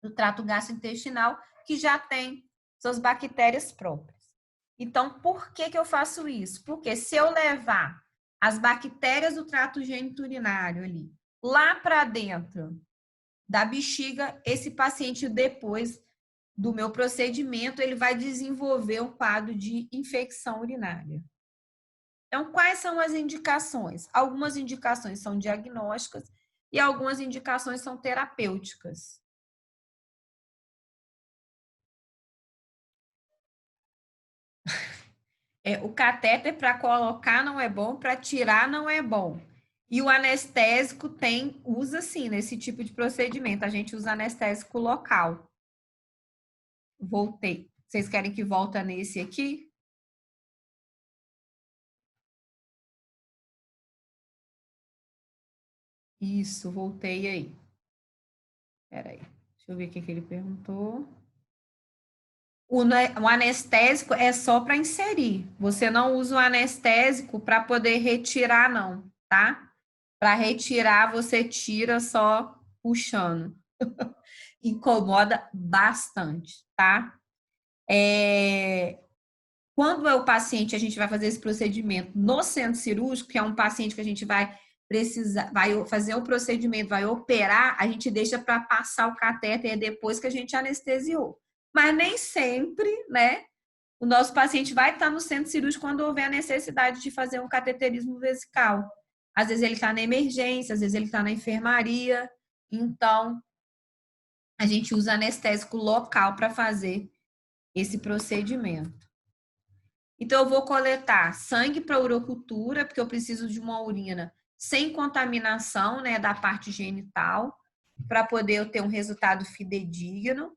do trato gastrointestinal, que já tem suas bactérias próprias. Então, por que eu faço isso? Porque se eu levar as bactérias do trato geniturinário ali lá para dentro da bexiga, esse paciente, depois do meu procedimento, ele vai desenvolver um quadro de infecção urinária. Então, quais são as indicações? Algumas indicações são diagnósticas e algumas indicações são terapêuticas. O catéter para colocar não é bom, para tirar não é bom. E o anestésico usa sim nesse tipo de procedimento. A gente usa anestésico local. Voltei. Vocês querem que volte nesse aqui? Isso, voltei aí. Espera aí. Deixa eu ver o que ele perguntou. O anestésico é só para inserir. Você não usa o anestésico para poder retirar, não, tá? Para retirar, você tira só puxando. Incomoda bastante, tá? Quando é o paciente, a gente vai fazer esse procedimento no centro cirúrgico, que é um paciente que a gente vai precisar, vai fazer o procedimento, vai operar, a gente deixa para passar o catéter depois que a gente anestesiou. Mas nem sempre, né? O nosso paciente vai estar no centro cirúrgico quando houver a necessidade de fazer um cateterismo vesical. Às vezes ele está na emergência, às vezes ele está na enfermaria. Então, a gente usa anestésico local para fazer esse procedimento. Então, eu vou coletar sangue para urocultura, porque eu preciso de uma urina sem contaminação, né, da parte genital, para poder eu ter um resultado fidedigno.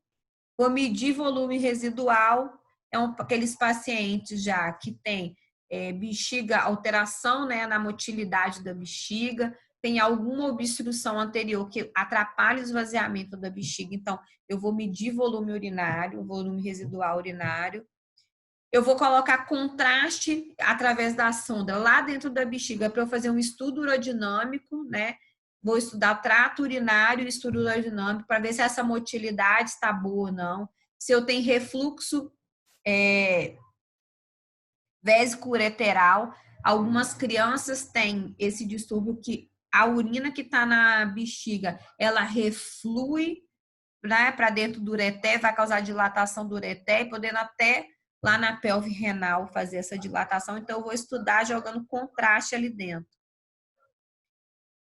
Vou medir volume residual, aqueles pacientes já que tem bexiga, alteração, né, na motilidade da bexiga, tem alguma obstrução anterior que atrapalha o esvaziamento da bexiga, então eu vou medir volume urinário, volume residual urinário. Eu vou colocar contraste através da sonda lá dentro da bexiga para eu fazer um estudo urodinâmico, né? Vou estudar o trato urinário e estudo urodinâmico para ver se essa motilidade está boa ou não. Se eu tenho refluxo vésico-ureteral. Algumas crianças têm esse distúrbio que a urina que está na bexiga, ela reflui, né, para dentro do ureter, vai causar dilatação do ureter, podendo até lá na pelve renal fazer essa dilatação. Então, eu vou estudar jogando contraste ali dentro.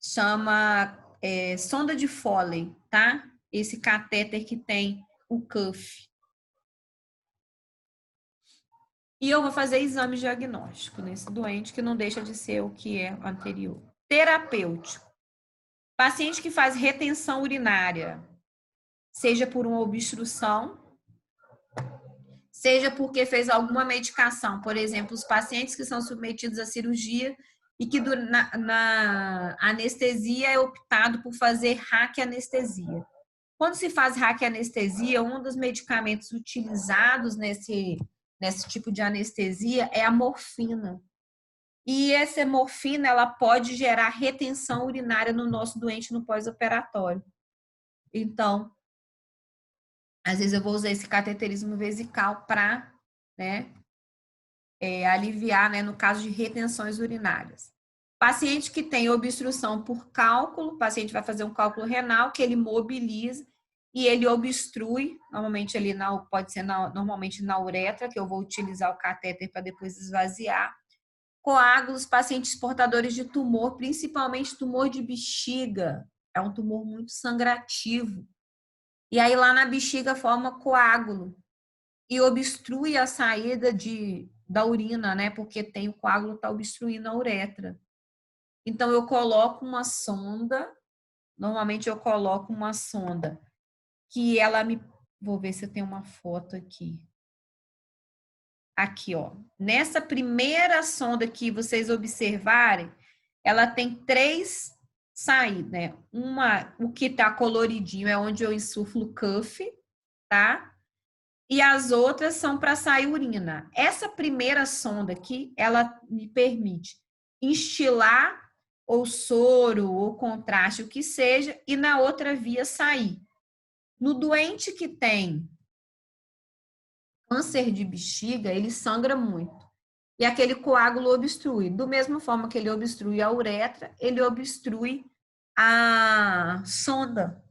Chama sonda de Foley, tá? Esse catéter que tem o cuff. E eu vou fazer exame diagnóstico nesse doente, que não deixa de ser o que é anterior. Terapêutico. Paciente que faz retenção urinária, seja por uma obstrução, seja porque fez alguma medicação. Por exemplo, os pacientes que são submetidos à cirurgia e que na anestesia é optado por fazer raquianestesia. Quando se faz raquianestesia, um dos medicamentos utilizados nesse tipo de anestesia é a morfina. E essa morfina, ela pode gerar retenção urinária no nosso doente no pós-operatório. Então, às vezes eu vou usar esse cateterismo vesical para, né, aliviar, né, no caso de retenções urinárias. Paciente que tem obstrução por cálculo, o paciente vai fazer um cálculo renal que ele mobiliza e ele obstrui, normalmente ali pode ser normalmente na uretra, que eu vou utilizar o catéter para depois esvaziar. Coágulos, pacientes portadores de tumor, principalmente tumor de bexiga. É um tumor muito sangrativo. E aí lá na bexiga forma coágulo e obstrui a saída da urina, né? Porque o coágulo está obstruindo a uretra. Então eu coloco uma sonda, normalmente eu coloco uma sonda que ela me... Vou ver se eu tenho uma foto aqui. Aqui, ó. Nessa primeira sonda que vocês observarem, ela tem 3 saídas, né? O que tá coloridinho é onde eu insuflo o cuff, tá? E as outras são para sair urina. Essa primeira sonda aqui, ela me permite instilar ou soro ou contraste, o que seja, e na outra via sair. No doente que tem câncer de bexiga, ele sangra muito. E aquele coágulo obstrui. Do mesma forma que ele obstrui a uretra, ele obstrui a sonda.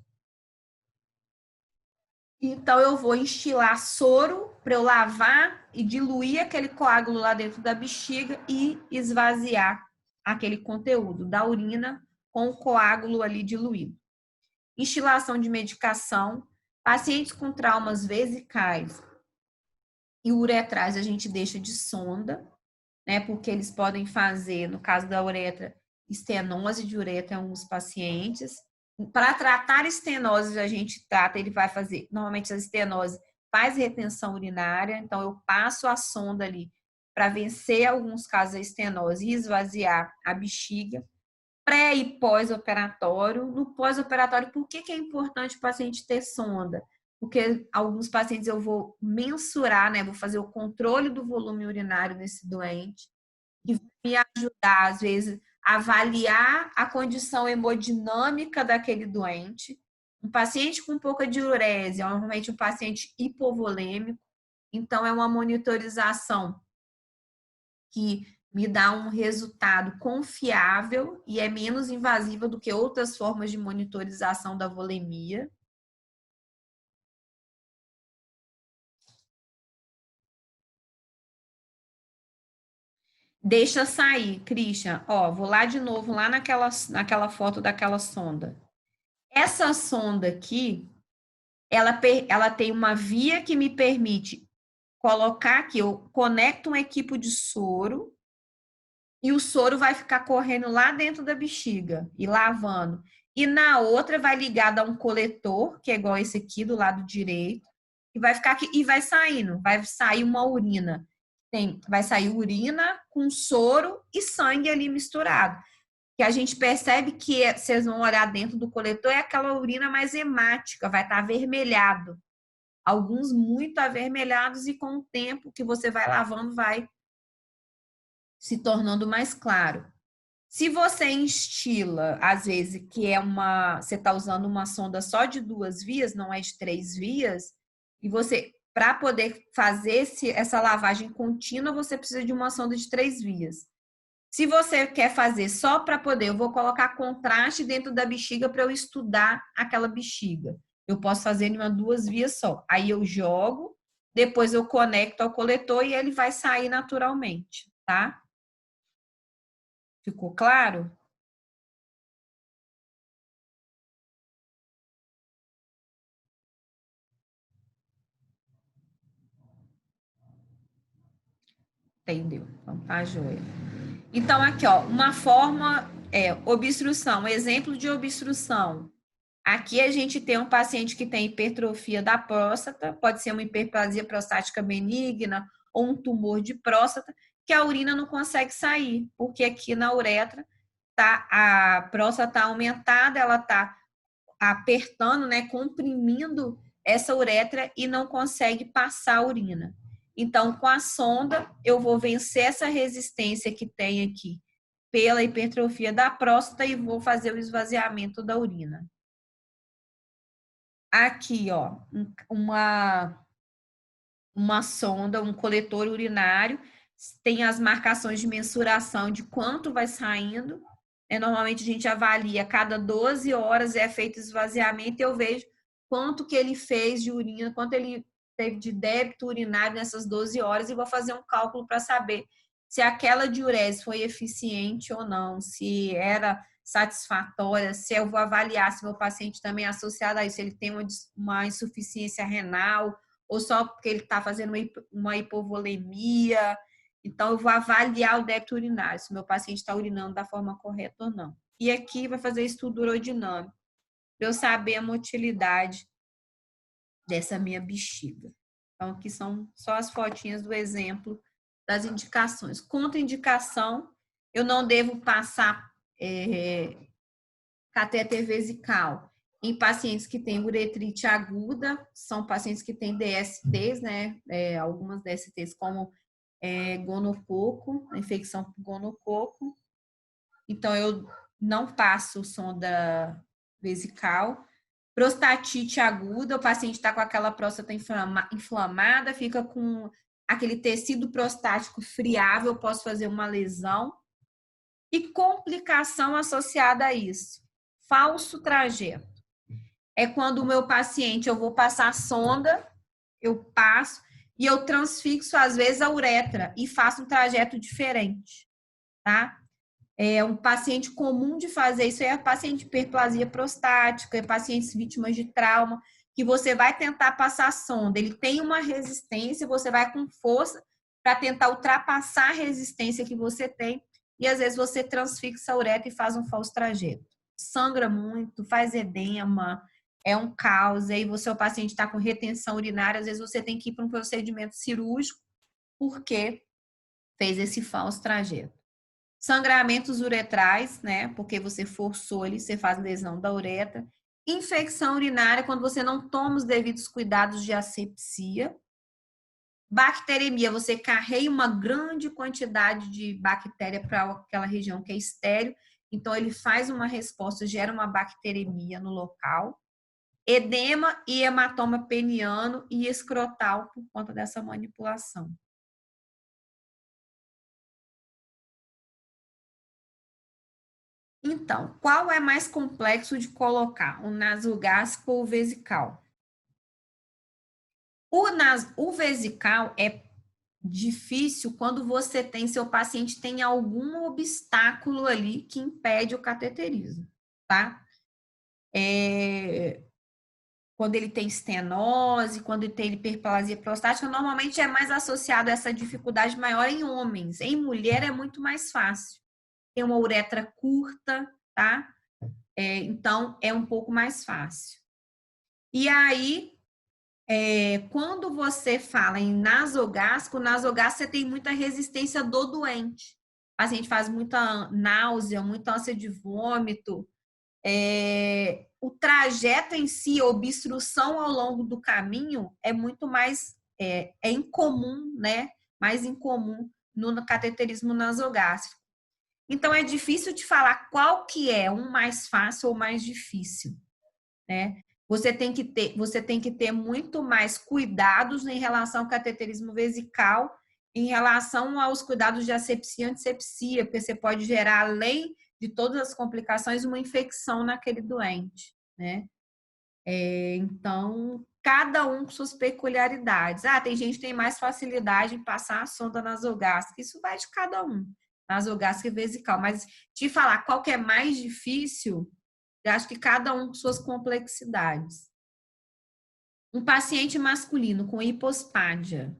Então, eu vou instilar soro para eu lavar e diluir aquele coágulo lá dentro da bexiga e esvaziar aquele conteúdo da urina com o coágulo ali diluído. Instilação de medicação. Pacientes com traumas vesicais e uretrais a gente deixa de sonda, né? Porque eles podem fazer, no caso da uretra, estenose de uretra em alguns pacientes. Para tratar estenose, a gente trata, ele vai fazer, normalmente a estenose faz retenção urinária, então eu passo a sonda ali para vencer alguns casos da estenose e esvaziar a bexiga. Pré e pós-operatório. No pós-operatório, por que é importante o paciente ter sonda? Porque alguns pacientes eu vou mensurar, né? Vou fazer o controle do volume urinário desse doente e me ajudar, às vezes, a avaliar a condição hemodinâmica daquele doente. Um paciente com pouca diurese é normalmente um paciente hipovolêmico, então é uma monitorização que me dá um resultado confiável e é menos invasiva do que outras formas de monitorização da volemia. Deixa sair, Christian. Ó, vou lá de novo, lá naquela foto daquela sonda. Essa sonda aqui, ela tem uma via que me permite colocar aqui, eu conecto um equipo de soro e o soro vai ficar correndo lá dentro da bexiga e lavando. E na outra vai ligada a um coletor, que é igual esse aqui do lado direito, e vai ficar aqui e vai saindo, vai sair uma urina. Vai sair urina com soro e sangue ali misturado. Que a gente percebe que, vocês vão olhar dentro do coletor, é aquela urina mais hemática, vai estar avermelhado. Alguns muito avermelhados e com o tempo que você vai lavando, vai se tornando mais claro. Se você instila, às vezes, você está usando uma sonda só de 2 vias, não é de 3 vias, e você, para poder fazer essa lavagem contínua, você precisa de uma sonda de 3 vias. Se você quer fazer só para poder, eu vou colocar contraste dentro da bexiga para eu estudar aquela bexiga. Eu posso fazer em 2 vias só. Aí eu jogo, depois eu conecto ao coletor e ele vai sair naturalmente, tá? Ficou claro? Entendeu? Então tá joia. Então aqui, ó, uma forma obstrução, exemplo de obstrução. Aqui a gente tem um paciente que tem hipertrofia da próstata, pode ser uma hiperplasia prostática benigna ou um tumor de próstata, que a urina não consegue sair, porque aqui na uretra a próstata está aumentada, ela está apertando, né, comprimindo essa uretra e não consegue passar a urina. Então, com a sonda, eu vou vencer essa resistência que tem aqui pela hipertrofia da próstata e vou fazer o esvaziamento da urina. Aqui, ó, uma sonda, um coletor urinário, tem as marcações de mensuração de quanto vai saindo. Normalmente a gente avalia a cada 12 horas é feito esvaziamento e eu vejo quanto que ele fez de urina, quanto ele teve de débito urinário nessas 12 horas e vou fazer um cálculo para saber se aquela diurese foi eficiente ou não, se era satisfatória, se eu vou avaliar se meu paciente também é associado a isso, ele tem uma insuficiência renal, ou só porque ele está fazendo uma hipovolemia. Então, eu vou avaliar o débito urinário, se meu paciente está urinando da forma correta ou não. E aqui vai fazer estudo urodinâmico, para eu saber a motilidade dessa minha bexiga. Então, aqui são só as fotinhas do exemplo das indicações. Contraindicação, eu não devo passar catéter vesical em pacientes que têm uretrite aguda, são pacientes que têm DSTs, né? Algumas DSTs como gonococo, infecção por gonococo. Então, eu não passo sonda vesical. Prostatite aguda, o paciente está com aquela próstata inflamada, fica com aquele tecido prostático friável, eu posso fazer uma lesão. E complicação associada a isso, falso trajeto. É quando o meu paciente, eu vou passar a sonda, eu passo e eu transfixo, às vezes, a uretra e faço um trajeto diferente, tá? É um paciente comum de fazer isso, é paciente de hiperplasia prostática, é pacientes vítimas de trauma, que você vai tentar passar a sonda, ele tem uma resistência, você vai com força para tentar ultrapassar a resistência que você tem, e às vezes você transfixa a uretra e faz um falso trajeto. Sangra muito, faz edema, é um caos, aí o seu paciente está com retenção urinária, às vezes você tem que ir para um procedimento cirúrgico, porque fez esse falso trajeto. Sangramentos uretrais, né? Porque você forçou ali, você faz lesão da uretra. Infecção urinária, quando você não toma os devidos cuidados de asepsia. Bacteremia, você carrega uma grande quantidade de bactéria para aquela região que é estéril, então ele faz uma resposta, gera uma bacteremia no local. Edema e hematoma peniano e escrotal por conta dessa manipulação. Então, qual é mais complexo de colocar? O nasogástrico ou o vesical? O vesical é difícil quando você tem, seu paciente tem algum obstáculo ali que impede o cateterismo, tá? Quando ele tem estenose, quando ele tem hiperplasia prostática, normalmente é mais associado a essa dificuldade maior em homens. Em mulher é muito mais fácil. Tem uma uretra curta, tá? Então, é um pouco mais fácil. E aí, quando você fala em nasogástrico, você tem muita resistência do doente. O paciente faz muita náusea, muita ânsia de vômito. O trajeto em si, a obstrução ao longo do caminho é muito mais incomum, né? Mais incomum no cateterismo nasogástrico. Então, é difícil de falar qual que é um mais fácil ou mais difícil, né? Você tem que ter muito mais cuidados em relação ao cateterismo vesical, em relação aos cuidados de asepsia e antisepsia, porque você pode gerar, além de todas as complicações, uma infecção naquele doente, né? Então, cada um com suas peculiaridades. Tem gente que tem mais facilidade em passar a sonda nasogástrica, isso vai de cada um. Nasogástrica e vesical, mas te falar qual que é mais difícil, eu acho que cada um com suas complexidades. Um paciente masculino com hipospádia,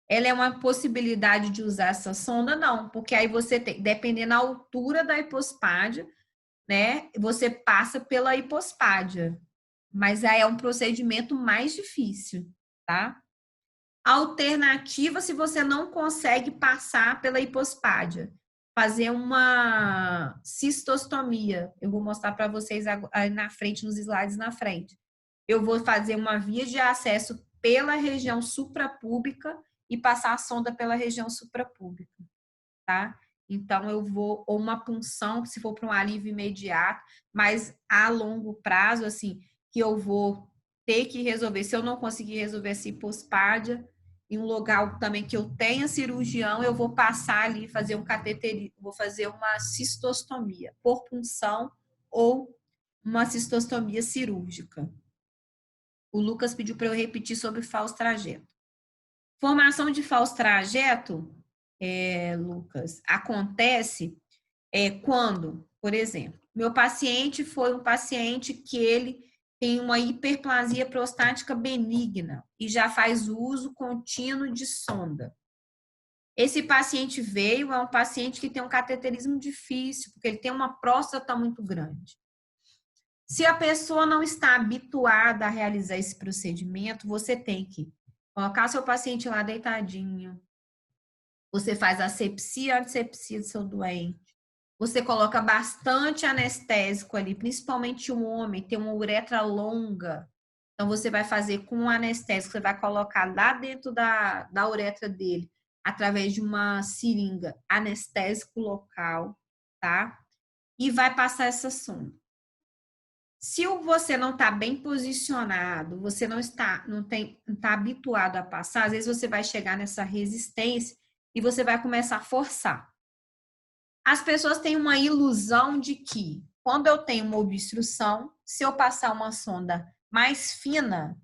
ela é uma possibilidade de usar essa sonda? Não, porque aí você tem, dependendo da altura da hipospádia, né, você passa pela hipospádia, mas aí é um procedimento mais difícil, tá? Alternativa, se você não consegue passar pela hipospádia, fazer uma cistostomia. Eu vou mostrar para vocês aí na frente, nos slides na frente. Eu vou fazer uma via de acesso pela região suprapúbica e passar a sonda pela região suprapúbica, tá? Então, eu vou, ou uma punção, se for para um alívio imediato, mas a longo prazo, assim, que eu vou ter que resolver. Se eu não conseguir resolver essa hipospádia, em um local também que eu tenha cirurgião, eu vou passar ali, fazer um cateterismo, vou fazer uma cistostomia por punção ou uma cistostomia cirúrgica. O Lucas pediu para eu repetir sobre falso trajeto. Formação de falso trajeto Lucas, acontece quando, por exemplo, meu paciente foi um paciente que ele tem uma hiperplasia prostática benigna e já faz uso contínuo de sonda. Esse paciente veio, é um paciente que tem um cateterismo difícil, porque ele tem uma próstata muito grande. Se a pessoa não está habituada a realizar esse procedimento, você tem que colocar seu paciente lá deitadinho. Você faz asepsia e antisepsia do seu doente. Você coloca bastante anestésico ali, principalmente o homem, tem uma uretra longa. Então, você vai fazer com um anestésico, você vai colocar lá dentro da uretra dele, através de uma seringa, anestésico local, tá? E vai passar essa sonda. Se você não está bem posicionado, você não está habituado a passar, às vezes você vai chegar nessa resistência e você vai começar a forçar. As pessoas têm uma ilusão de que, quando eu tenho uma obstrução, se eu passar uma sonda mais fina,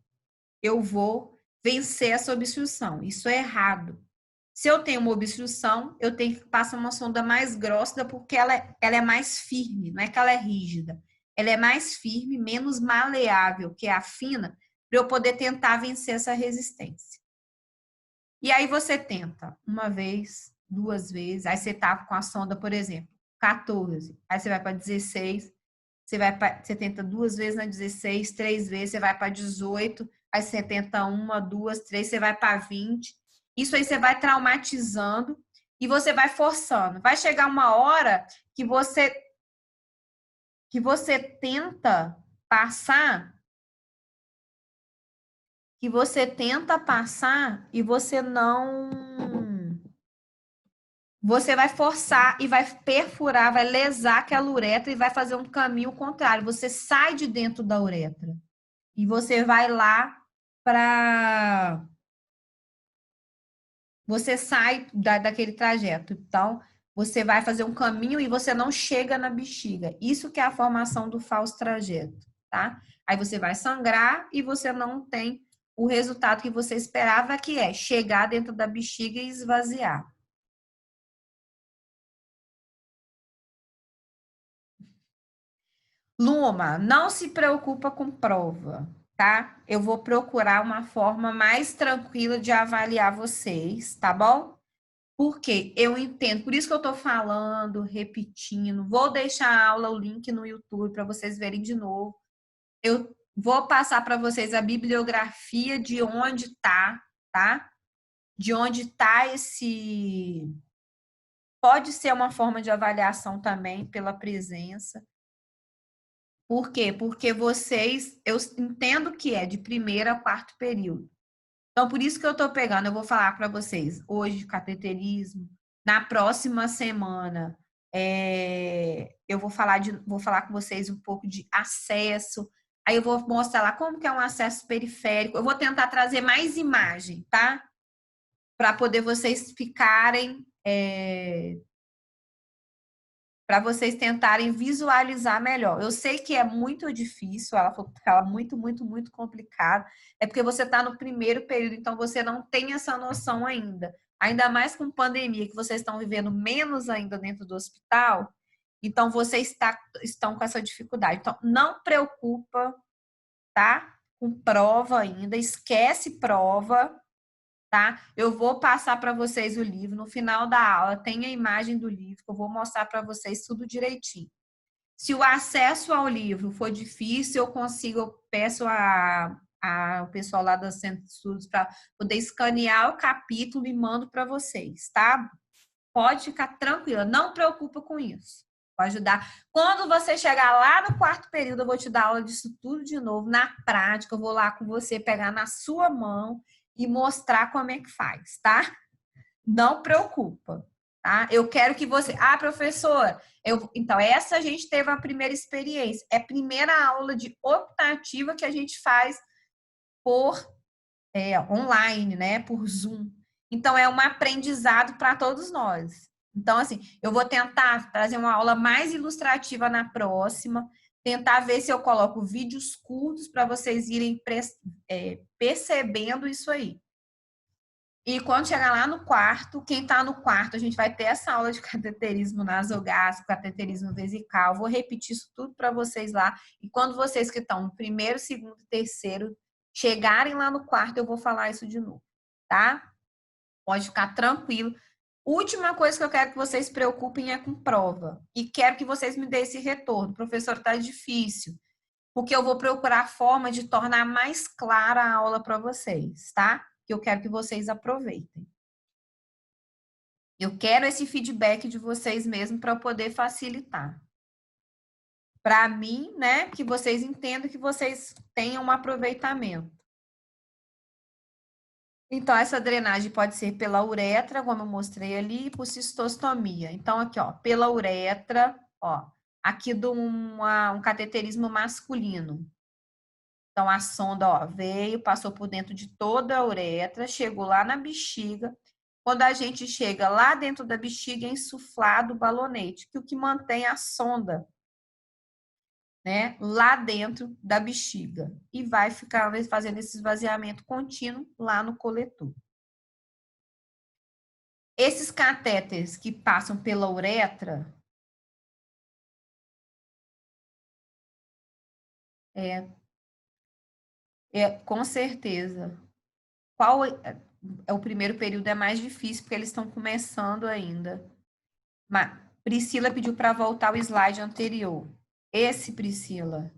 eu vou vencer essa obstrução. Isso é errado. Se eu tenho uma obstrução, eu tenho que passar uma sonda mais grossa, porque ela é mais firme, não é que ela é rígida. Ela é mais firme, menos maleável que a fina, para eu poder tentar vencer essa resistência. E aí você tenta uma vez, 2 vezes, aí você tá com a sonda, por exemplo, 14, aí você vai para 16, você tenta 2 vezes na 16, 3 vezes, você vai para 18, aí você tenta 1, 2, 3, você vai para 20. Isso aí você vai traumatizando e você vai forçando. Vai chegar uma hora que você tenta passar, e você não... Você vai forçar e vai perfurar, vai lesar aquela uretra e vai fazer um caminho contrário. Você sai de dentro da uretra e você vai lá para... Você sai daquele trajeto. Então, você vai fazer um caminho e você não chega na bexiga. Isso que é a formação do falso trajeto, tá? Aí você vai sangrar e você não tem o resultado que você esperava, que é chegar dentro da bexiga e esvaziar. Luma, não se preocupa com prova, tá? Eu vou procurar uma forma mais tranquila de avaliar vocês, tá bom? Porque eu entendo, por isso que eu tô falando, repetindo. Vou deixar a aula, o link no YouTube para vocês verem de novo. Eu vou passar para vocês a bibliografia de onde tá? De onde tá esse... Pode ser uma forma de avaliação também pela presença. Por quê? Porque eu entendo que é de primeiro a 4º período. Então, por isso que eu estou pegando, eu vou falar para vocês hoje de cateterismo, na próxima semana eu vou falar com vocês um pouco de acesso, aí eu vou mostrar lá como que é um acesso periférico, eu vou tentar trazer mais imagem, tá? Para poder vocês ficarem... para vocês tentarem visualizar melhor. Eu sei que é muito difícil, ela falou que ela muito, muito, muito complicado. É porque você está no primeiro período, então você não tem essa noção ainda. Ainda mais com pandemia, que vocês estão vivendo menos ainda dentro do hospital, então vocês estão com essa dificuldade. Então, não preocupa, tá? Com prova ainda, esquece prova, tá? Eu vou passar para vocês o livro. No final da aula tem a imagem do livro, que eu vou mostrar para vocês tudo direitinho. Se o acesso ao livro for difícil, eu peço o pessoal lá do Centro de Estudos para poder escanear o capítulo e mando para vocês, tá? Pode ficar tranquila, não preocupa com isso. Vou ajudar. Quando você chegar lá no 4º período, eu vou te dar aula disso tudo de novo, na prática. Eu vou lá com você, pegar na sua mão e mostrar como é que faz, tá? Não preocupa, tá? Eu quero que você... professora, então, essa a gente teve a primeira experiência. É a primeira aula de optativa que a gente faz por online, né? Por Zoom. Então, é um aprendizado para todos nós. Então, assim, eu vou tentar trazer uma aula mais ilustrativa na próxima, tentar ver se eu coloco vídeos curtos para vocês irem percebendo isso aí. E quando chegar lá no quarto, quem está no quarto, a gente vai ter essa aula de cateterismo nasogástrico, cateterismo vesical. Vou repetir isso tudo para vocês lá. E quando vocês que estão no primeiro, segundo e terceiro chegarem lá no quarto, eu vou falar isso de novo, tá? Pode ficar tranquilo. Última coisa que eu quero que vocês se preocupem é com prova. E quero que vocês me deem esse retorno. Professor, tá difícil. Porque eu vou procurar forma de tornar mais clara a aula para vocês, tá? Que eu quero que vocês aproveitem. Eu quero esse feedback de vocês mesmo para poder facilitar. Para mim, né, que vocês entendam que vocês tenham um aproveitamento. Então, essa drenagem pode ser pela uretra, como eu mostrei ali, e por cistostomia. Então, aqui, ó, pela uretra, ó, aqui do um cateterismo masculino. Então, a sonda, ó, veio, passou por dentro de toda a uretra, chegou lá na bexiga. Quando a gente chega lá dentro da bexiga, é insuflado o balonete, que é o que mantém a sonda, né, lá dentro da bexiga. E vai ficar fazendo esse esvaziamento contínuo lá no coletor. Esses catéteres que passam pela uretra, com certeza. Qual é o primeiro período é mais difícil, porque eles estão começando ainda. Mas Priscila pediu para voltar o slide anterior. Esse, Priscila.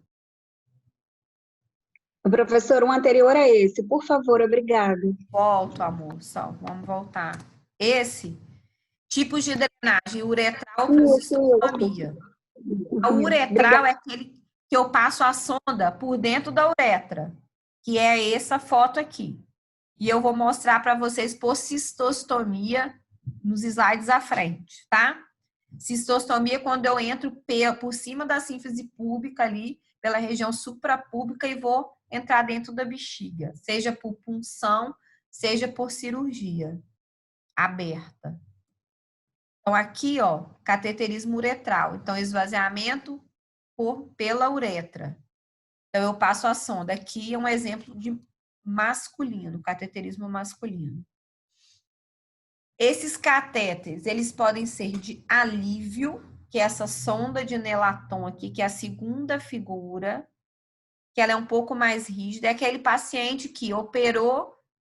O professor, um anterior a esse, por favor, obrigada. Volto, amor, só, vamos voltar. Esse, tipos de drenagem, uretral para cistostomia. A uretral é aquele que eu passo a sonda por dentro da uretra, que é essa foto aqui. E eu vou mostrar para vocês por cistostomia nos slides à frente, tá? Cistostomia quando eu entro por cima da sínfise púbica ali, pela região suprapúbica e vou entrar dentro da bexiga, seja por punção, seja por cirurgia aberta. Então, aqui, ó, cateterismo uretral. Então, esvaziamento pela uretra. Então, eu passo a sonda. Aqui é um exemplo de masculino, cateterismo masculino. Esses catéteres, eles podem ser de alívio, que é essa sonda de Nelaton aqui, que é a segunda figura, que ela é um pouco mais rígida. É aquele paciente que operou,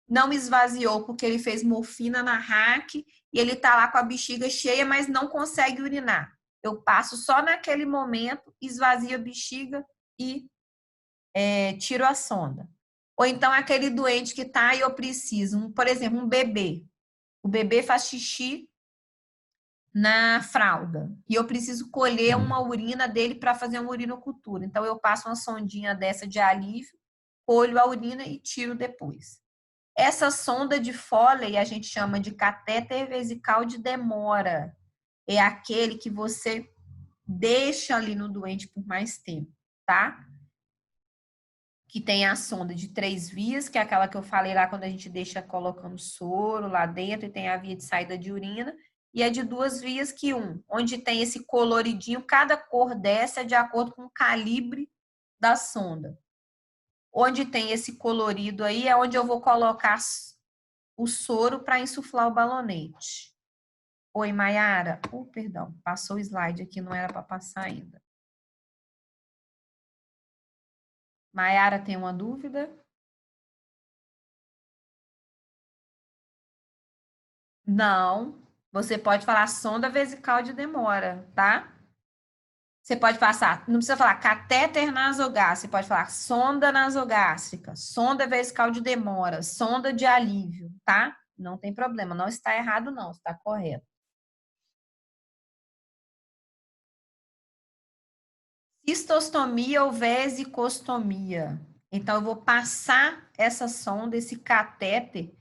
não esvaziou porque ele fez morfina na RAC e ele tá lá com a bexiga cheia, mas não consegue urinar. Eu passo só naquele momento, esvazio a bexiga e tiro a sonda. Ou então aquele doente que tá e eu preciso, por exemplo, um bebê. O bebê faz xixi na fralda e eu preciso colher uma urina dele para fazer uma urinocultura. Então, eu passo uma sondinha dessa de alívio, colho a urina e tiro depois. Essa sonda de Foley a gente chama de catéter vesical de demora. É aquele que você deixa ali no doente por mais tempo, tá? Que tem a sonda de 3 vias, que é aquela que eu falei lá quando a gente deixa colocando soro lá dentro e tem a via de saída de urina. E é de 2 vias que onde tem esse coloridinho, cada cor dessa é de acordo com o calibre da sonda. Onde tem esse colorido aí é onde eu vou colocar o soro para insuflar o balonete. Oi, Maiara. Perdão, passou o slide aqui, não era para passar ainda. Maiara tem uma dúvida? Não. Você pode falar sonda vesical de demora, tá? Você pode passar, não precisa falar catéter nasogástrico, você pode falar sonda nasogástrica, sonda vesical de demora, sonda de alívio, tá? Não tem problema, não está errado não, está correto. Cistostomia ou vesicostomia. Então, eu vou passar essa sonda, esse catéter,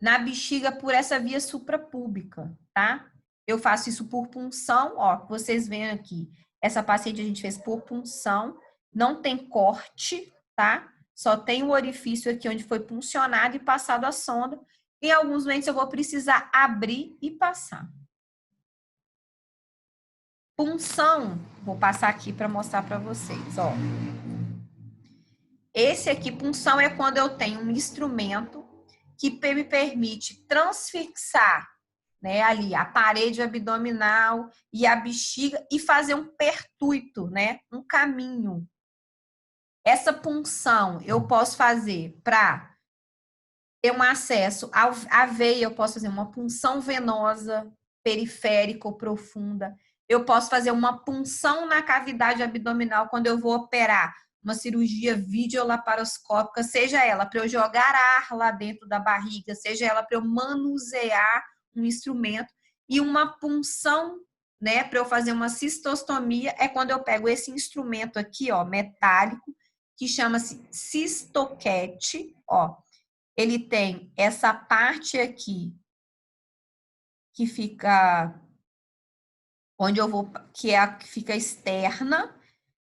na bexiga por essa via suprapúbica, tá? Eu faço isso por punção, ó, vocês veem aqui. Essa paciente a gente fez por punção, não tem corte, tá? Só tem o orifício aqui onde foi puncionado e passado a sonda. Em alguns doentes eu vou precisar abrir e passar. Punção, vou passar aqui para mostrar para vocês, ó. Esse aqui, punção, é quando eu tenho um instrumento que me permite transfixar, né, ali a parede abdominal e a bexiga e fazer um pertuito, né, um caminho. Essa punção eu posso fazer para ter um acesso à veia, eu posso fazer uma punção venosa periférica ou profunda. Eu posso fazer uma punção na cavidade abdominal quando eu vou operar uma cirurgia videolaparoscópica, seja ela para eu jogar ar lá dentro da barriga, seja ela para eu manusear um instrumento, e uma punção, né, para eu fazer uma cistostomia é quando eu pego esse instrumento aqui, ó, metálico, que chama-se cistoquete, ó. Ele tem essa parte aqui que fica onde eu vou, que fica externa,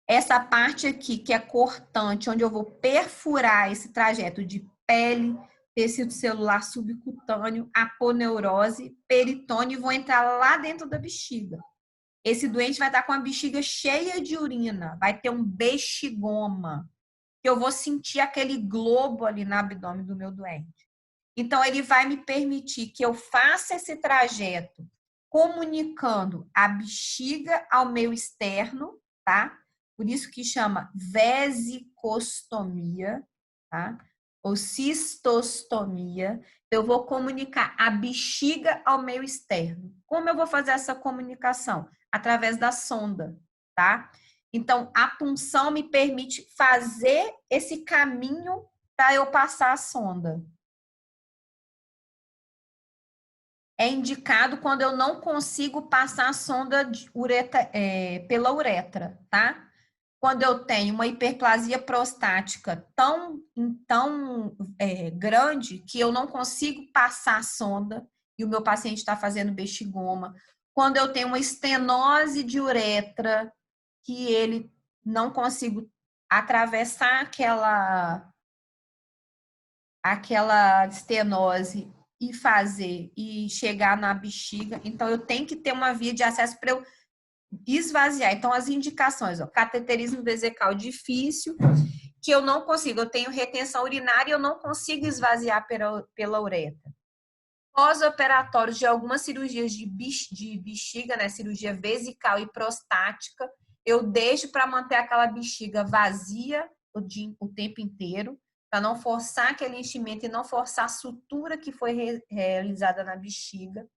essa parte aqui que é cortante, onde eu vou perfurar esse trajeto de pele, tecido celular subcutâneo, aponeurose, peritônio, e vou entrar lá dentro da bexiga. Esse doente vai estar com a bexiga cheia de urina, vai ter um bexigoma, que eu vou sentir aquele globo ali no abdômen do meu doente. Então, ele vai me permitir que eu faça esse trajeto comunicando a bexiga ao meio externo, tá? Por isso que chama vesicostomia, tá? Ou cistostomia. Eu vou comunicar a bexiga ao meio externo. Como eu vou fazer essa comunicação? Através da sonda, tá? Então, a punção me permite fazer esse caminho para eu passar a sonda. É indicado quando eu não consigo passar a sonda pela uretra, tá? Quando eu tenho uma hiperplasia prostática tão grande que eu não consigo passar a sonda e o meu paciente está fazendo bexigoma. Quando eu tenho uma estenose de uretra, que ele não consigo atravessar aquela estenose e chegar na bexiga. Então, eu tenho que ter uma via de acesso para eu esvaziar. Então, as indicações, ó, cateterismo vesical difícil, que eu não consigo, eu tenho retenção urinária e eu não consigo esvaziar pela uretra. Pós-operatórios de algumas cirurgias de bexiga, né, cirurgia vesical e prostática, eu deixo para manter aquela bexiga vazia o tempo inteiro, para não forçar aquele enchimento e não forçar a sutura que foi realizada na bexiga.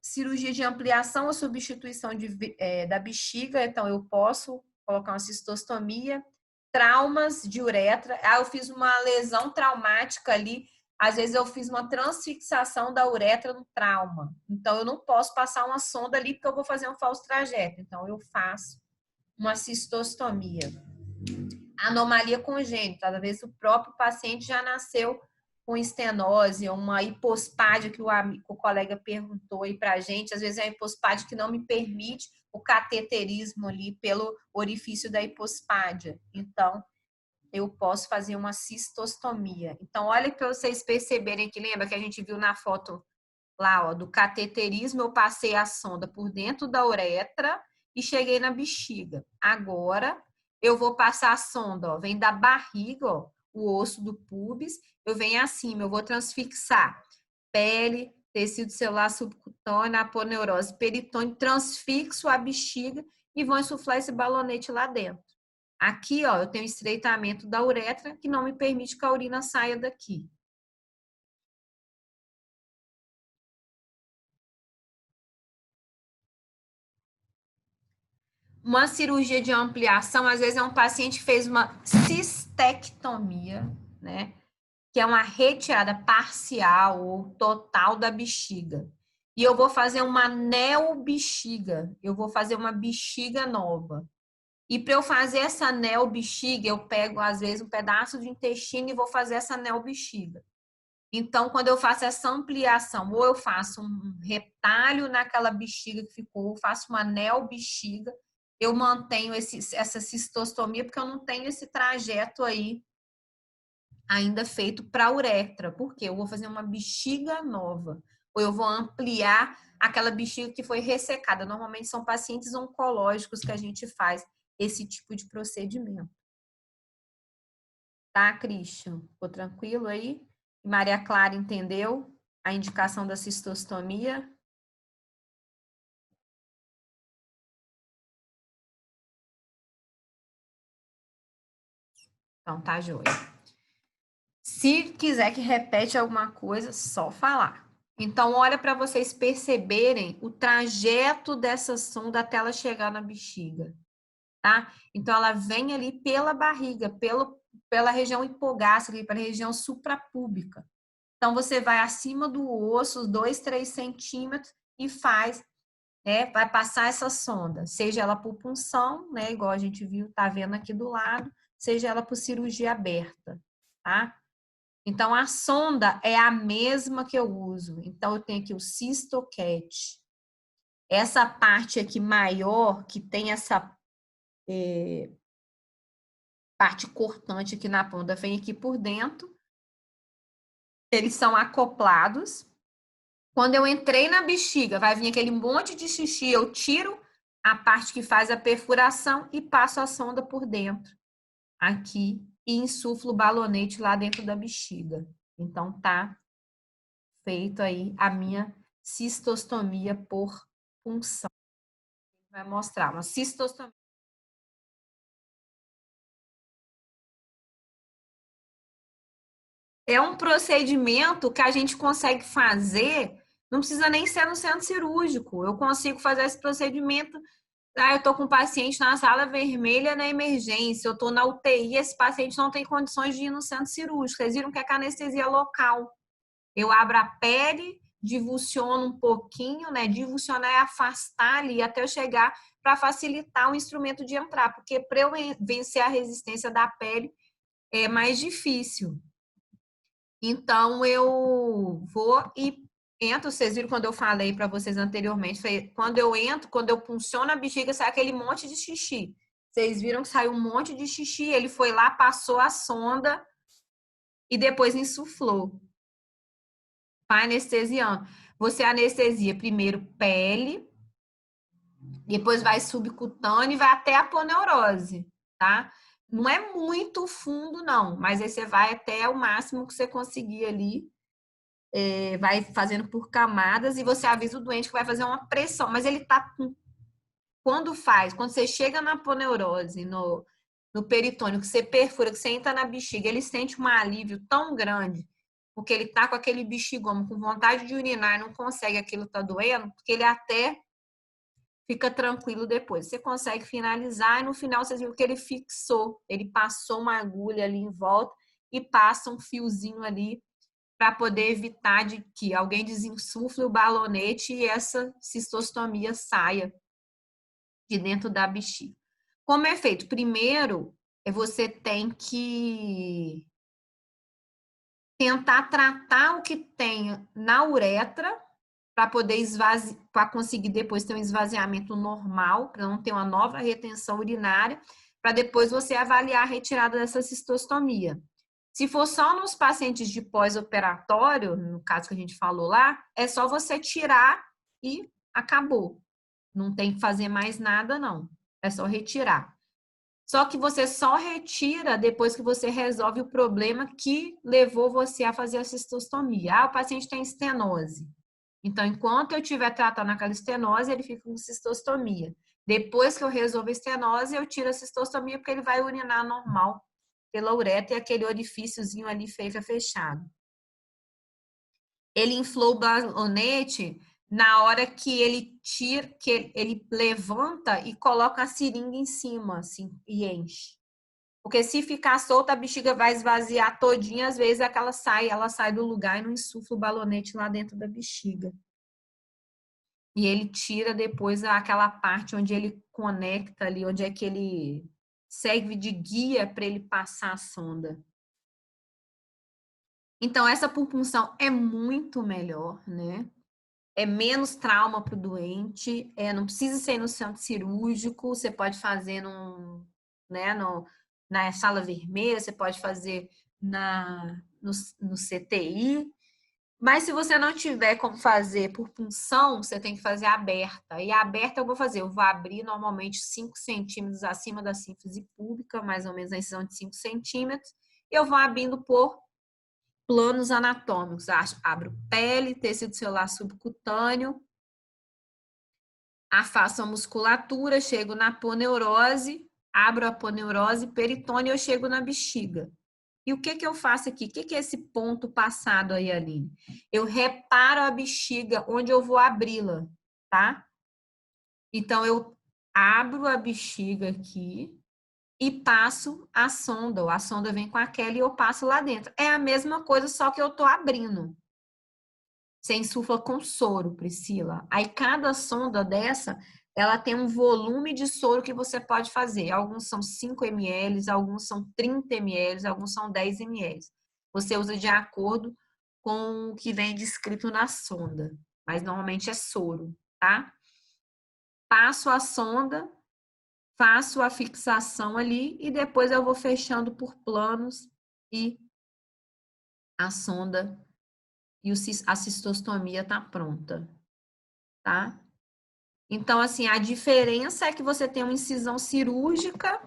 Cirurgia de ampliação ou substituição da bexiga, então eu posso colocar uma cistostomia. Traumas de uretra, eu fiz uma lesão traumática ali, às vezes eu fiz uma transfixação da uretra no trauma, então eu não posso passar uma sonda ali porque eu vou fazer um falso trajeto, então eu faço uma cistostomia. Anomalia congênita, às vezes o próprio paciente já nasceu com estenose, uma hipospádia que o colega perguntou aí pra gente, às vezes é uma hipospádia que não me permite o cateterismo ali pelo orifício da hipospádia. Então, eu posso fazer uma cistostomia. Então, olha para vocês perceberem que lembra que a gente viu na foto lá, ó, do cateterismo, eu passei a sonda por dentro da uretra e cheguei na bexiga. Agora, eu vou passar a sonda, ó, vem da barriga, ó, o osso do púbis, eu venho acima, eu vou transfixar pele, tecido celular subcutâneo, aponeurose, peritônio, transfixo a bexiga e vou insuflar esse balonete lá dentro. Aqui, ó, eu tenho estreitamento da uretra que não me permite que a urina saia daqui. Uma cirurgia de ampliação, às vezes é um paciente que fez uma cistectomia, né? Que é uma retirada parcial ou total da bexiga. E eu vou fazer uma neobexiga, eu vou fazer uma bexiga nova. E para eu fazer essa neobexiga, eu pego, às vezes, um pedaço de intestino e vou fazer essa neobexiga. Então, quando eu faço essa ampliação, ou eu faço um retalho naquela bexiga que ficou, ou faço uma neobexiga, eu mantenho essa cistostomia, porque eu não tenho esse trajeto aí ainda feito para a uretra. Porque eu vou fazer uma bexiga nova, ou eu vou ampliar aquela bexiga que foi ressecada. Normalmente são pacientes oncológicos que a gente faz esse tipo de procedimento. Tá, Christian? Ficou tranquilo aí? Maria Clara entendeu a indicação da cistostomia? Então, tá, joia. Se quiser que repete alguma coisa, só falar. Então, olha para vocês perceberem o trajeto dessa sonda até ela chegar na bexiga, tá? Então, ela vem ali pela barriga, pela região hipogástrica, pela região suprapúbica. Então, você vai acima do osso, 2, 3 centímetros, e faz, vai passar essa sonda, seja ela por punção, né, igual a gente viu, tá vendo aqui do lado, seja ela por cirurgia aberta, tá? Então, a sonda é a mesma que eu uso. Então, eu tenho aqui o Cystocat. Essa parte aqui maior, que tem essa parte cortante aqui na ponta, vem aqui por dentro. Eles são acoplados. Quando eu entrei na bexiga, vai vir aquele monte de xixi, eu tiro a parte que faz a perfuração e passo a sonda por dentro, aqui, e insuflo o balonete lá dentro da bexiga. Então, tá feito aí a minha cistostomia por punção. Vai mostrar uma cistostomia. É um procedimento que a gente consegue fazer, não precisa nem ser no centro cirúrgico. Eu consigo fazer esse procedimento. Eu estou com um paciente na sala vermelha na emergência, eu estou na UTI, esse paciente não tem condições de ir no centro cirúrgico. Vocês viram que é com anestesia local. Eu abro a pele, divulsiono um pouquinho, né? Divulsionar é afastar ali até eu chegar para facilitar o instrumento de entrar, porque para eu vencer a resistência da pele é mais difícil. Então, eu vou e entro. Vocês viram quando eu falei para vocês anteriormente, quando eu entro, quando eu punciono a bexiga, sai aquele monte de xixi. Vocês viram que saiu um monte de xixi, ele foi lá, passou a sonda e depois insuflou. Vai anestesiando. Você anestesia primeiro pele, depois vai subcutâneo e vai até a aponeurose, tá? Não é muito fundo, não, mas aí você vai até o máximo que você conseguir ali, vai fazendo por camadas e você avisa o doente que vai fazer uma pressão, mas ele tá com... Quando você chega na aponeurose, no peritônio, que você perfura, que você entra na bexiga, ele sente um alívio tão grande, porque ele tá com aquele bexigoma, com vontade de urinar e não consegue, aquilo tá doendo, porque ele até fica tranquilo depois. Você consegue finalizar e no final vocês viram que ele fixou, ele passou uma agulha ali em volta e passa um fiozinho ali para poder evitar de que alguém desinsufle o balonete e essa cistostomia saia de dentro da bexiga. Como é feito? Primeiro, você tem que tentar tratar o que tem na uretra para poder para conseguir depois ter um esvaziamento normal, para não ter uma nova retenção urinária, para depois você avaliar a retirada dessa cistostomia. Se for só nos pacientes de pós-operatório, no caso que a gente falou lá, é só você tirar e acabou. Não tem que fazer mais nada, não. É só retirar. Só que você só retira depois que você resolve o problema que levou você a fazer a cistostomia. O paciente tem estenose. Então, enquanto eu estiver tratando aquela estenose, ele fica com cistostomia. Depois que eu resolvo a estenose, eu tiro a cistostomia porque ele vai urinar normal pela uretra e aquele orifíciozinho ali fica fechado. Ele inflou o balonete na hora que ele tira, que ele levanta e coloca a seringa em cima, assim, e enche. Porque se ficar solta, a bexiga vai esvaziar todinha, às vezes ela sai do lugar e não insufla o balonete lá dentro da bexiga. E ele tira depois aquela parte onde ele conecta ali, onde é que ele serve de guia para ele passar a sonda. Então, essa por punção é muito melhor, né? É menos trauma para o doente, não precisa ser no centro cirúrgico, você pode fazer na sala vermelha, você pode fazer no CTI, mas se você não tiver como fazer por punção, você tem que fazer aberta. E a aberta eu vou abrir normalmente 5 centímetros acima da sínfise púbica, mais ou menos a incisão de 5 centímetros, eu vou abrindo por planos anatômicos. Abro pele, tecido celular subcutâneo, afasto a musculatura, chego na aponeurose, abro a aponeurose, peritônio, eu chego na bexiga. E o que eu faço aqui? O que é esse ponto passado aí, Aline? Eu reparo a bexiga onde eu vou abri-la, tá? Então, eu abro a bexiga aqui e passo a sonda. Ou a sonda vem com aquela e eu passo lá dentro. É a mesma coisa, só que eu tô abrindo. Você insufla com soro, Priscila. Aí, cada sonda dessa, ela tem um volume de soro que você pode fazer. Alguns são 5 ml, alguns são 30 ml, alguns são 10 ml. Você usa de acordo com o que vem descrito na sonda. Mas, normalmente, é soro, tá? Passo a sonda, faço a fixação ali e depois eu vou fechando por planos e a sonda e a cistostomia tá pronta, tá? Então, assim, a diferença é que você tem uma incisão cirúrgica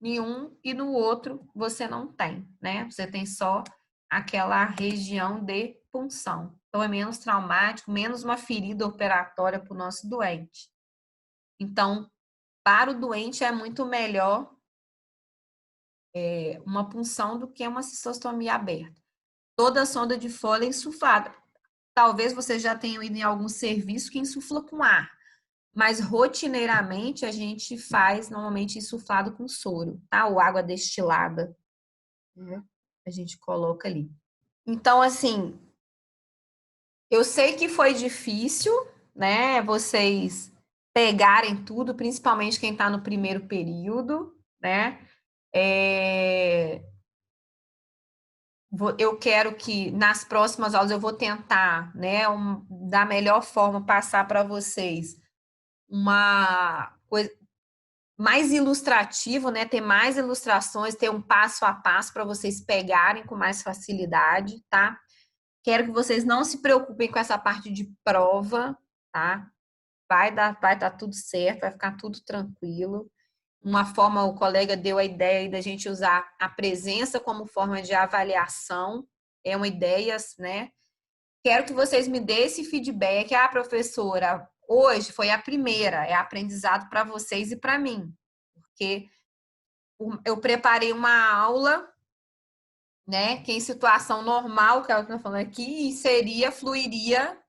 em um e no outro você não tem, né? Você tem só aquela região de punção. Então, é menos traumático, menos uma ferida operatória para o nosso doente. Então, para o doente é muito melhor uma punção do que uma cistostomia aberta. Toda sonda de Foley é insuflada. Talvez você já tenha ido em algum serviço que insufla com ar, mas rotineiramente a gente faz normalmente insuflado com soro, tá? Ou água destilada, né? A gente coloca ali. Então, assim, eu sei que foi difícil, né? Vocês pegarem tudo, principalmente quem está no primeiro período, né? Eu quero que nas próximas aulas eu vou tentar, né, da melhor forma passar para vocês uma coisa mais ilustrativo, né, ter mais ilustrações, ter um passo a passo para vocês pegarem com mais facilidade, tá? Quero que vocês não se preocupem com essa parte de prova, tá? Vai dar tudo certo, vai ficar tudo tranquilo. Uma forma, o colega deu a ideia aí da gente usar a presença como forma de avaliação, é uma ideia, né? Quero que vocês me dêem esse feedback. Ah, professora, hoje foi a primeira, é aprendizado para vocês e para mim, porque eu preparei uma aula, né, que em situação normal, que é o que eu tô falando aqui, fluiria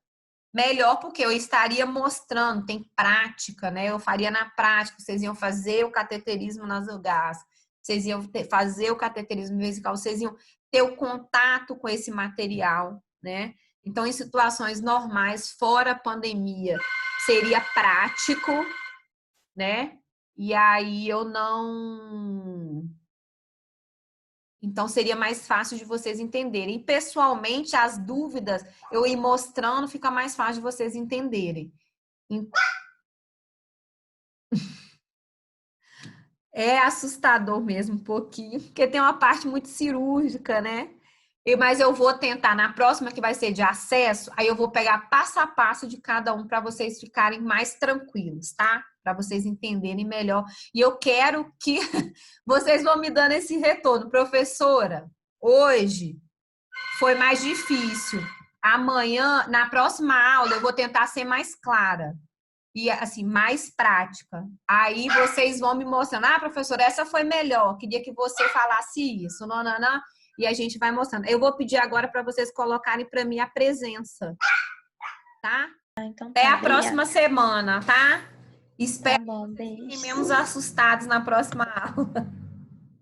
melhor, porque eu estaria mostrando, tem prática, né? Eu faria na prática, vocês iam fazer o cateterismo nasogástrico, vocês iam fazer o cateterismo vesical, vocês iam ter o contato com esse material, né? Então, em situações normais, fora a pandemia, seria prático, né? E aí eu não... Então, seria mais fácil de vocês entenderem. E, pessoalmente, as dúvidas, eu ir mostrando, fica mais fácil de vocês entenderem. É assustador mesmo, um pouquinho, porque tem uma parte muito cirúrgica, né? Mas eu vou tentar, na próxima, que vai ser de acesso, aí eu vou pegar passo a passo de cada um para vocês ficarem mais tranquilos, tá? Para vocês entenderem melhor. E eu quero que vocês vão me dando esse retorno. Professora, hoje foi mais difícil. Amanhã, na próxima aula, eu vou tentar ser mais clara. E, assim, mais prática. Aí vocês vão me mostrando. Ah, professora, essa foi melhor. Queria que você falasse isso. Não. E a gente vai mostrando. Eu vou pedir agora para vocês colocarem para mim a presença. Tá? Então, Até a obrigada. próxima semana, tá? Tá Espero bom, que beijo. fiquem menos assustados na próxima aula.